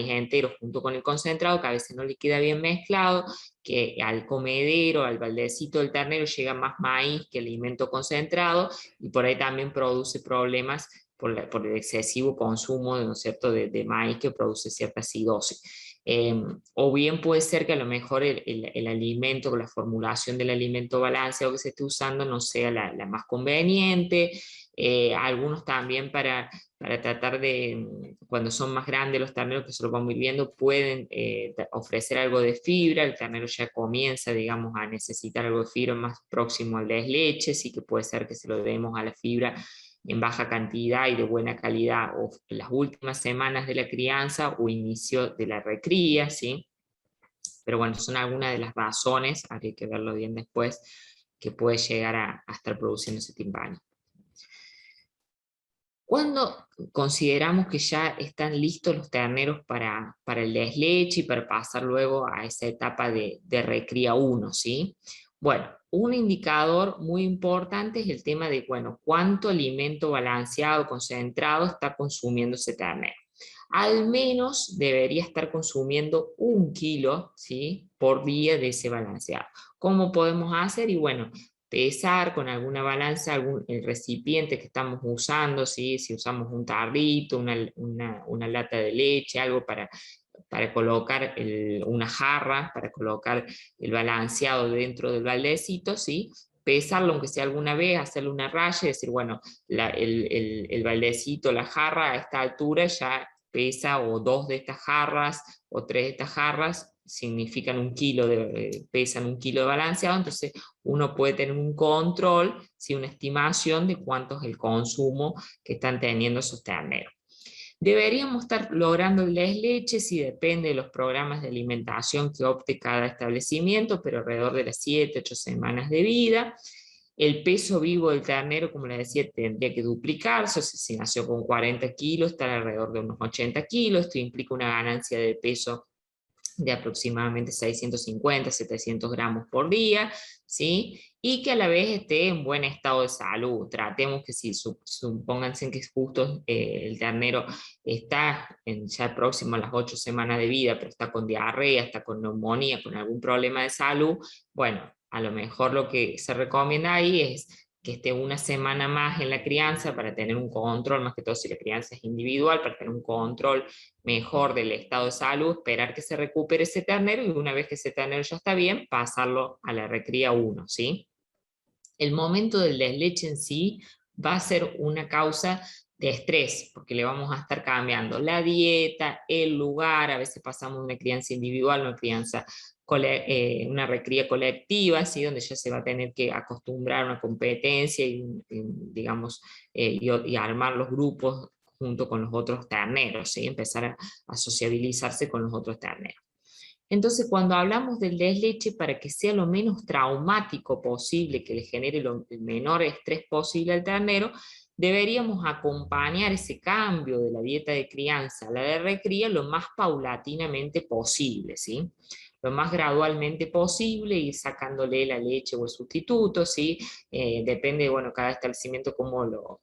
entero junto con el concentrado, que a veces no le queda bien mezclado, que al comedero, al baldecito del ternero llega más maíz que alimento concentrado, y por ahí también produce problemas por el excesivo consumo, ¿no es cierto?, de maíz, que produce cierta acidosis. O bien puede ser que a lo mejor el alimento, la formulación del alimento balanceado que se esté usando no sea la más conveniente. Algunos también para tratar de, cuando son más grandes los terneros, que se lo vamos viendo, pueden ofrecer algo de fibra. El ternero ya comienza, digamos, a necesitar algo de fibra más próximo al desleche, sí que puede ser que se lo demos a la fibra en baja cantidad y de buena calidad, o en las últimas semanas de la crianza o inicio de la recría, ¿sí? Pero bueno, son algunas de las razones, habría que verlo bien después, que puede llegar a estar produciendo ese timpani. Cuando consideramos que ya están listos los terneros para el desleche y para pasar luego a esa etapa de recría 1, ¿sí? Bueno, un indicador muy importante es el tema de, bueno, cuánto alimento balanceado, concentrado está consumiendo ese ternero. Al menos debería estar consumiendo 1 kilo, ¿sí?, por día de ese balanceado. ¿Cómo podemos hacer? Y bueno, pesar con alguna balanza el recipiente que estamos usando, ¿sí? Si usamos un tarrito, una lata de leche, algo para colocar una jarra, para colocar el balanceado dentro del baldecito, ¿sí? Pesarlo aunque sea alguna vez, hacerle una raya y decir, bueno, el baldecito, la jarra a esta altura ya pesa, o 2 de estas jarras o 3 de estas jarras significan 1 kilo, pesan 1 kilo de balanceado. Entonces uno puede tener un control, ¿sí?, una estimación de cuánto es el consumo que están teniendo esos terneros. Deberíamos estar logrando el desleche, si depende de los programas de alimentación que opte cada establecimiento, pero alrededor de las 7, 8 semanas de vida. El peso vivo del ternero, como les decía, tendría que duplicarse. O sea, si nació con 40 kilos, estar alrededor de unos 80 kilos. Esto implica una ganancia de peso de aproximadamente 650, 700 gramos por día, ¿sí? Y que a la vez esté en buen estado de salud. Tratemos que, si supónganse que justo el ternero está ya próximo a las 8 semanas de vida, pero está con diarrea, está con neumonía, con algún problema de salud, bueno, a lo mejor lo que se recomienda ahí es que esté 1 semana más en la crianza para tener un control, más que todo si la crianza es individual, para tener un control mejor del estado de salud, esperar que se recupere ese ternero, y una vez que ese ternero ya está bien, pasarlo a la recría 1, ¿sí? El momento del desleche en sí va a ser una causa de estrés, porque le vamos a estar cambiando la dieta, el lugar. A veces pasamos de una crianza individual a una crianza, una recría colectiva, ¿sí?, donde ya se va a tener que acostumbrar a una competencia digamos, y armar los grupos junto con los otros terneros, ¿sí?, empezar a sociabilizarse con los otros terneros. Entonces, cuando hablamos del desleche, para que sea lo menos traumático posible, que le genere el menor estrés posible al ternero, deberíamos acompañar ese cambio de la dieta de crianza a la de recría lo más paulatinamente posible, ¿sí? lo más gradualmente posible, ir sacándole la leche o el sustituto, ¿sí? Depende, bueno, cada establecimiento cómo lo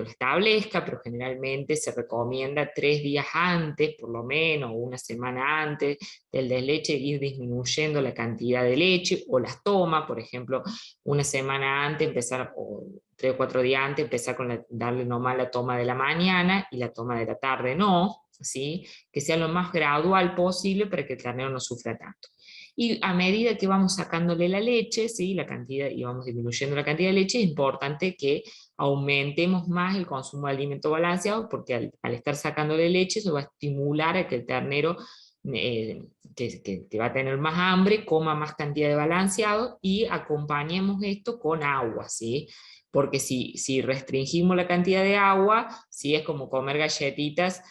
establezca, pero generalmente se recomienda 3 días antes, por lo menos, o una semana antes del desleche, ir disminuyendo la cantidad de leche, o las tomas, por ejemplo, una semana antes empezar, o 3 o 4 días antes, empezar con darle nomás la toma de la mañana, y la toma de la tarde no, ¿sí? Que sea lo más gradual posible para que el ternero no sufra tanto. Y a medida que vamos sacándole la leche, ¿sí? La cantidad, y vamos disminuyendo la cantidad de leche, es importante que aumentemos más el consumo de alimento balanceado, porque al estar sacándole leche, eso va a estimular a que el ternero que va a tener más hambre, coma más cantidad de balanceado, y acompañemos esto con agua, ¿sí? Porque si restringimos la cantidad de agua, ¿sí? Es como comer galletitas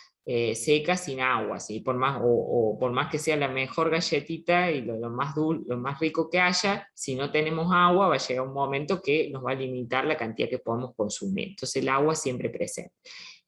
seca sin agua, ¿sí? Por más que sea la mejor galletita y lo más rico que haya, si no tenemos agua va a llegar un momento que nos va a limitar la cantidad que podemos consumir. Entonces el agua siempre presente.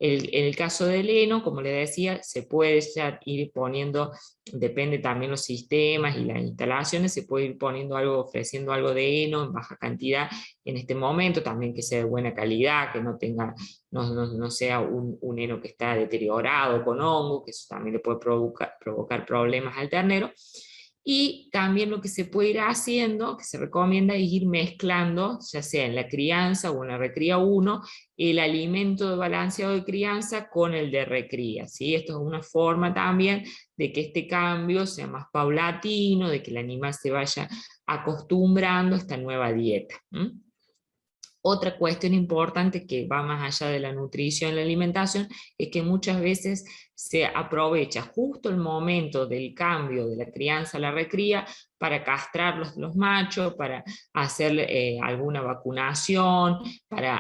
En el caso del heno, como les decía, se puede ya ir poniendo, depende también los sistemas y las instalaciones, se puede ir poniendo ofreciendo algo de heno en baja cantidad en este momento, también que sea de buena calidad, que no tenga, no sea un heno que está deteriorado con hongo, que eso también le puede provocar problemas al ternero. Y también lo que se puede ir haciendo, que se recomienda, es ir mezclando, ya sea en la crianza o en la recría 1, el alimento de balanceado de crianza con el de recría, ¿sí? Esto es una forma también de que este cambio sea más paulatino, de que el animal se vaya acostumbrando a esta nueva dieta. Otra cuestión importante que va más allá de la nutrición y la alimentación es que muchas veces se aprovecha justo el momento del cambio de la crianza a la recría para castrar los machos, para hacer alguna vacunación, para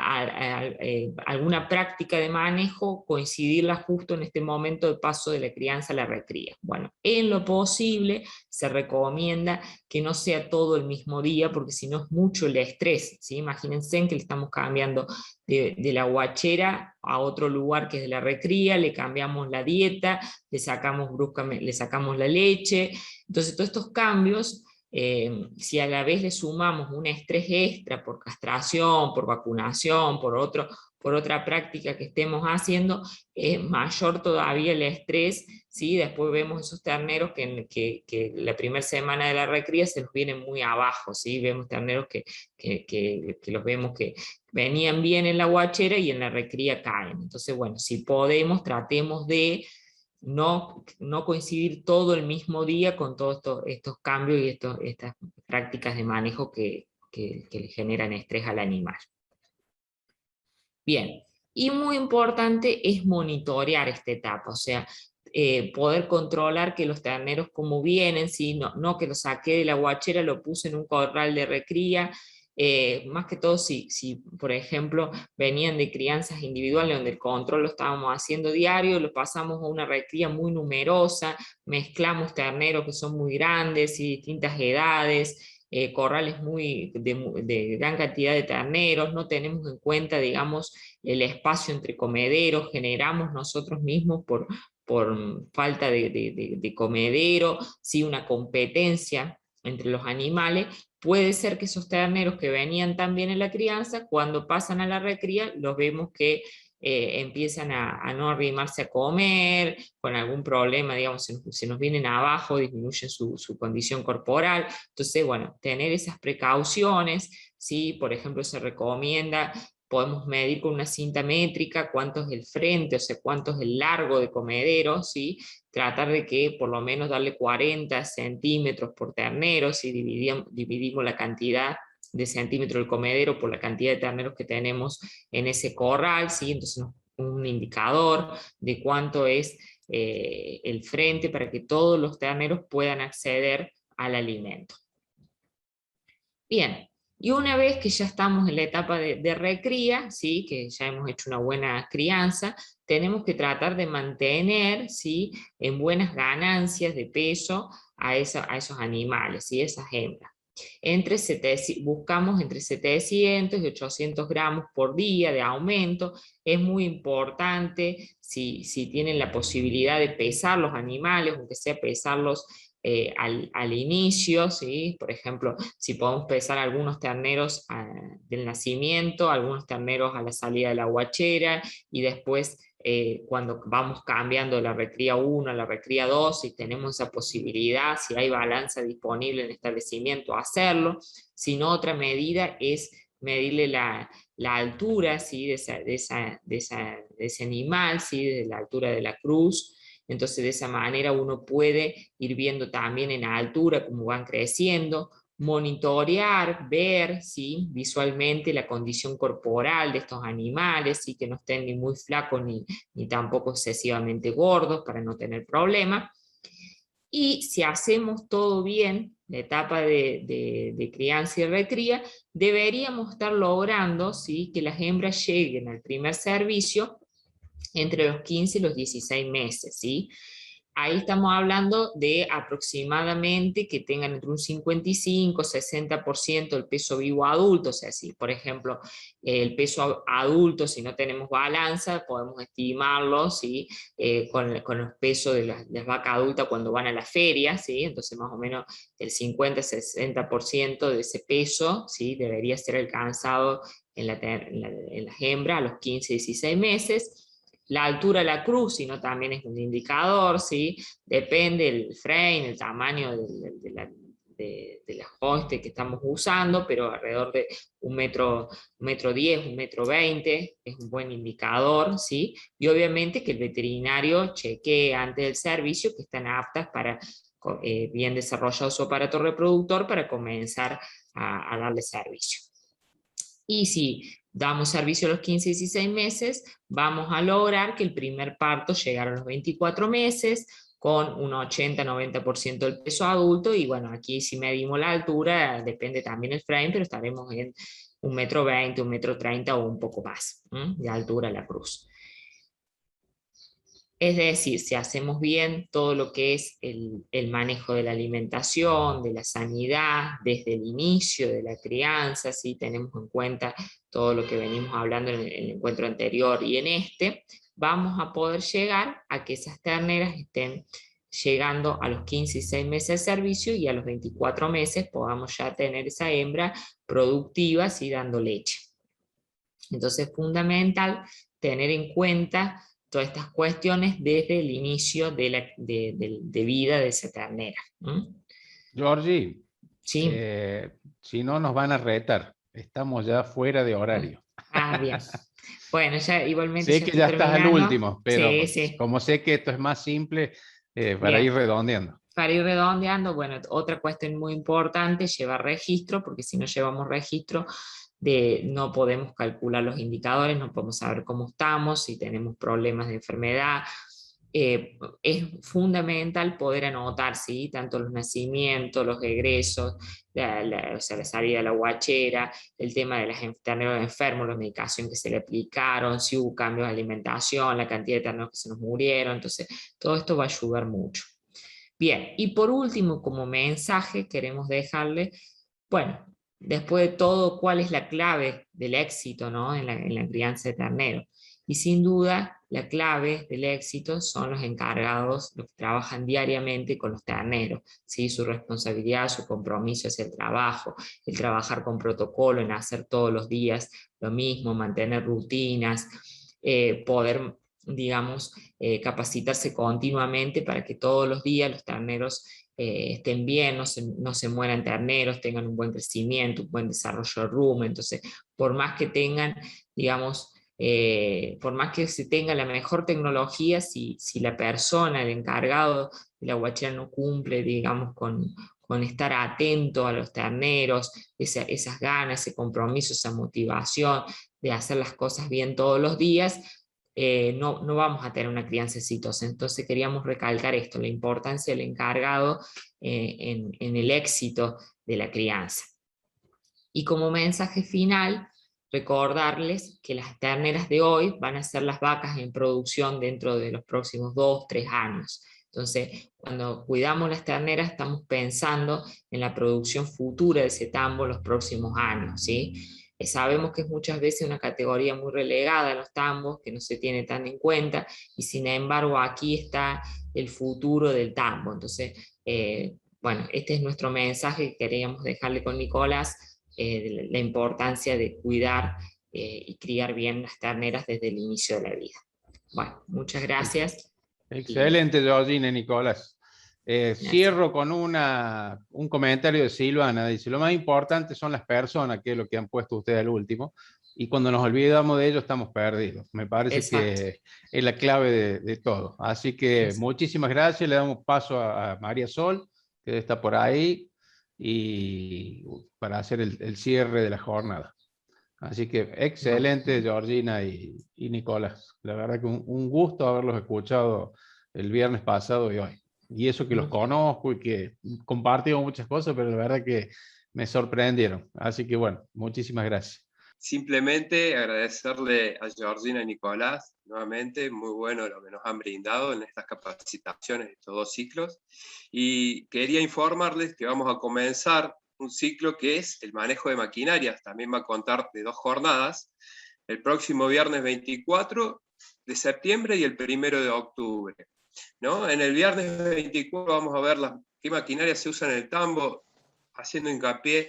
alguna práctica de manejo, coincidirla justo en este momento de paso de la crianza a la recría. Bueno, en lo posible se recomienda que no sea todo el mismo día, porque si no es mucho el estrés, ¿sí? Imagínense que le estamos cambiando de la guachera a otro lugar que es de la recría, le cambiamos la dieta, le sacamos la leche. Entonces todos estos cambios, si a la vez le sumamos un estrés extra por castración, por vacunación, por otra práctica que estemos haciendo, es mayor todavía el estrés, ¿sí? Después vemos esos terneros que la primera semana de la recría se los vienen muy abajo, ¿sí? Vemos terneros que los vemos que venían bien en la guachera y en la recría caen. Entonces, bueno, si podemos, tratemos de no coincidir todo el mismo día con todos estos cambios y estas prácticas de manejo que le generan estrés al animal. Bien, y muy importante es monitorear esta etapa, o sea, poder controlar que los terneros como vienen, ¿sí? No que los saqué de la guachera, lo puse en un corral de recría, más que todo si por ejemplo venían de crianzas individuales donde el control lo estábamos haciendo diario, lo pasamos a una recría muy numerosa, mezclamos terneros que son muy grandes y distintas edades, corrales de gran cantidad de terneros, no tenemos en cuenta, digamos, el espacio entre comederos, generamos nosotros mismos por falta de comedero, ¿sí? Una competencia entre los animales. Puede ser que esos terneros que venían también en la crianza, cuando pasan a la recría, los vemos que empiezan a no arrimarse a comer, con algún problema, digamos, se nos vienen abajo, disminuyen su condición corporal. Entonces, bueno, tener esas precauciones, ¿sí? Por ejemplo, se recomienda, podemos medir con una cinta métrica cuánto es el frente, o sea, cuánto es el largo de comedero, ¿sí? Tratar de que por lo menos darle 40 centímetros por ternero, si dividimos la cantidad de centímetros del comedero por la cantidad de terneros que tenemos en ese corral, ¿sí? Entonces un indicador de cuánto es el frente para que todos los terneros puedan acceder al alimento. Bien, y una vez que ya estamos en la etapa de recría, ¿sí? Que ya hemos hecho una buena crianza, tenemos que tratar de mantener, ¿sí? En buenas ganancias de peso a esos animales, ¿sí? Esas hembras. Buscamos entre 700 y 800 gramos por día de aumento. Es muy importante, si tienen la posibilidad de pesar los animales, aunque sea pesarlos al inicio, ¿sí? Por ejemplo, si podemos pesar algunos terneros del nacimiento, algunos terneros a la salida de la guachera, y después cuando vamos cambiando de la recría 1 a la recría 2, si tenemos esa posibilidad, si hay balanza disponible en el establecimiento, hacerlo. Si no, otra medida es medirle la altura, ¿sí? de ese animal, ¿sí? De la altura de la cruz. Entonces de esa manera uno puede ir viendo también en altura cómo van creciendo, monitorear, ver, ¿sí? Visualmente la condición corporal de estos animales, ¿sí? Que no estén ni muy flacos ni tampoco excesivamente gordos para no tener problemas. Y si hacemos todo bien, la etapa de crianza y recría, deberíamos estar logrando, ¿sí? Que las hembras lleguen al primer servicio entre los 15 y los 16 meses, ¿sí? Ahí estamos hablando de aproximadamente que tengan entre un 55 y 60% del peso vivo adulto. O sea, si por ejemplo el peso adulto, si no tenemos balanza, podemos estimarlo, ¿sí? Con los pesos de las vacas adultas cuando van a la feria, ¿sí? Entonces más o menos el 50-60% de ese peso, ¿sí? Debería ser alcanzado en las hembras a los 15-16 meses. La altura de la cruz, sino también es un indicador, ¿sí? Depende del frame, el tamaño de la hoste que estamos usando, pero alrededor de 1,10 m, 1,20 m es un buen indicador, ¿sí? Y obviamente que el veterinario chequee antes del servicio que están aptas para bien desarrollado su aparato reproductor para comenzar a darle servicio. Y si damos servicio a los 15-16 meses, vamos a lograr que el primer parto llegue a los 24 meses, con un 80-90% del peso adulto, y bueno, aquí si medimos la altura, depende también el frame, pero estaremos en 1,20 m, 1,30 m o un poco más de altura la cruz. Es decir, si hacemos bien todo lo que es el manejo de la alimentación, de la sanidad, desde el inicio de la crianza, si tenemos en cuenta todo lo que venimos hablando en el encuentro anterior y en este, vamos a poder llegar a que esas terneras estén llegando a los 15 y 6 meses de servicio, y a los 24 meses podamos ya tener esa hembra productiva, ¿sí? Dando leche. Entonces es fundamental tener en cuenta todas estas cuestiones desde el inicio de vida de esa ternera. Georgie, Sí. Si no nos van a retar, estamos ya fuera de horario. Ah, bien. Bueno, ya igualmente... Sé que ya estás al último, pero sí, sí. Como sé que esto es más simple, para ir redondeando. Para ir redondeando, bueno, otra cuestión muy importante, llevar registro, porque si no llevamos registro, no podemos calcular los indicadores, no podemos saber cómo estamos, si tenemos problemas de enfermedad. Es fundamental poder anotar, ¿sí? Tanto los nacimientos, los egresos, o sea, la salida de la guachera, el tema de los terneros enfermos, la medicación que se le aplicaron, si hubo cambios de alimentación, la cantidad de terneros que se nos murieron. Entonces todo esto va a ayudar mucho. Bien, y por último, como mensaje queremos dejarle, bueno, después de todo, ¿cuál es la clave del éxito, ¿no? en la crianza de ternero? Y sin duda, la clave del éxito son los encargados, los que trabajan diariamente con los terneros, ¿sí? Su responsabilidad, su compromiso hacia el trabajo, el trabajar con protocolo, en hacer todos los días lo mismo, mantener rutinas, poder, digamos, capacitarse continuamente para que todos los días los terneros estén bien, no se mueran terneros, tengan un buen crecimiento, un buen desarrollo de rumen. Entonces, por más que tengan, digamos, por más que se tenga la mejor tecnología, si la persona, el encargado de la guachera no cumple, digamos, con estar atento a los terneros, esas ganas, ese compromiso, esa motivación de hacer las cosas bien todos los días, no vamos a tener una crianza exitosa. Entonces queríamos recalcar esto, la importancia del encargado en el éxito de la crianza. Y como mensaje final, recordarles que las terneras de hoy van a ser las vacas en producción dentro de los próximos 2-3 años. Entonces, cuando cuidamos las terneras, estamos pensando en la producción futura de ese tambo en los próximos años, ¿sí? Sabemos que es muchas veces una categoría muy relegada a los tambos, que no se tiene tan en cuenta, y sin embargo aquí está el futuro del tambo. Entonces, bueno, este es nuestro mensaje que queríamos dejarle con Nicolás, de la importancia de cuidar y criar bien las terneras desde el inicio de la vida. Bueno, muchas gracias. Excelente, Georgina y Nicolás. Cierro con un comentario de Silvana. Dice, lo más importante son las personas, que es lo que han puesto ustedes al último, y cuando nos olvidamos de ellos estamos perdidos. Me parece que es la clave de todo. Así que muchísimas gracias. Le damos paso a María Sol, que está por ahí, y para hacer el cierre de la jornada. Así que excelente, Georgina y Nicolás. La verdad que un gusto haberlos escuchado el viernes pasado y hoy. Y eso que los conozco y que compartimos muchas cosas, pero la verdad que me sorprendieron. Así que bueno, muchísimas gracias. Simplemente agradecerle a Georgina y Nicolás, nuevamente, muy bueno lo que nos han brindado en estas capacitaciones de estos 2 ciclos. Y quería informarles que vamos a comenzar un ciclo que es el manejo de maquinarias. También va a contar de 2 jornadas, el próximo viernes 24 de septiembre y el 1 de octubre. ¿No? En el viernes 24 vamos a ver qué maquinarias se usan en el tambo, haciendo hincapié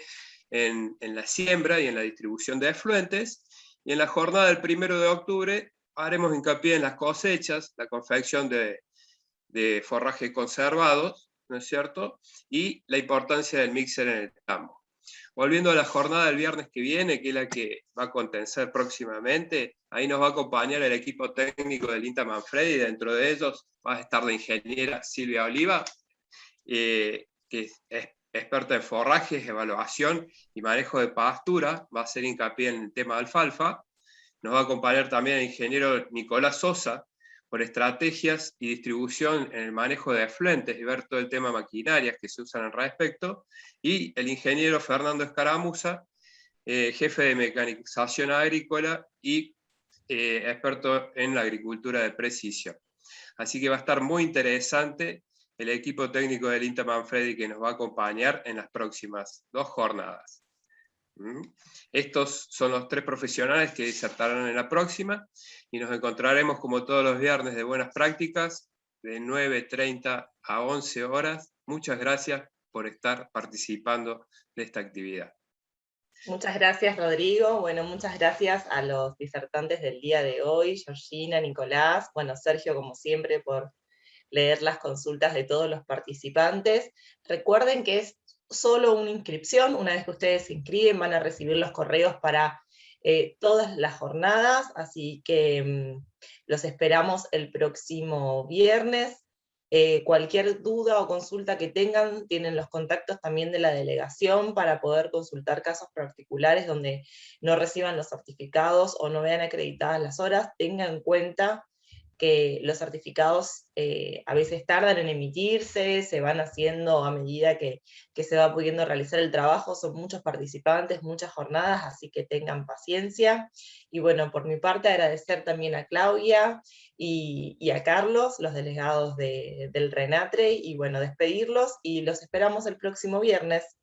en la siembra y en la distribución de efluentes, y en la jornada del 1 de octubre haremos hincapié en las cosechas, la confección de forraje conservados, ¿no es cierto?, y la importancia del mixer en el tambo. Volviendo a la jornada del viernes que viene, que es la que va a acontecer próximamente, ahí nos va a acompañar el equipo técnico del INTA Manfredi, y dentro de ellos va a estar la ingeniera Silvia Oliva, que es experta en forrajes, evaluación y manejo de pastura, va a hacer hincapié en el tema de alfalfa. Nos va a acompañar también el ingeniero Nicolás Sosa, por estrategias y distribución en el manejo de efluentes y ver todo el tema maquinarias que se usan al respecto, y el ingeniero Fernando Escaramuza, jefe de mecanización agrícola y experto en la agricultura de precisión. Así que va a estar muy interesante el equipo técnico del INTA Manfredi que nos va a acompañar en las próximas 2 jornadas. Estos son los 3 profesionales que disertarán en la próxima, y nos encontraremos como todos los viernes de buenas prácticas, de 9:30 a 11 horas. Muchas gracias por estar participando de esta actividad. Muchas gracias, Rodrigo. Bueno, muchas gracias a los disertantes del día de hoy, Georgina, Nicolás, bueno, Sergio, como siempre, por leer las consultas de todos los participantes. Recuerden que es solo una inscripción. Una vez que ustedes se inscriben van a recibir los correos para todas las jornadas, así que los esperamos el próximo viernes. Cualquier duda o consulta que tengan, tienen los contactos también de la delegación para poder consultar casos particulares donde no reciban los certificados o no vean acreditadas las horas. Tengan en cuenta que los certificados a veces tardan en emitirse, se van haciendo a medida que se va pudiendo realizar el trabajo, son muchos participantes, muchas jornadas, así que tengan paciencia. Y bueno, por mi parte agradecer también a Claudia y a Carlos, los delegados del RENATRE, y bueno, despedirlos, y los esperamos el próximo viernes.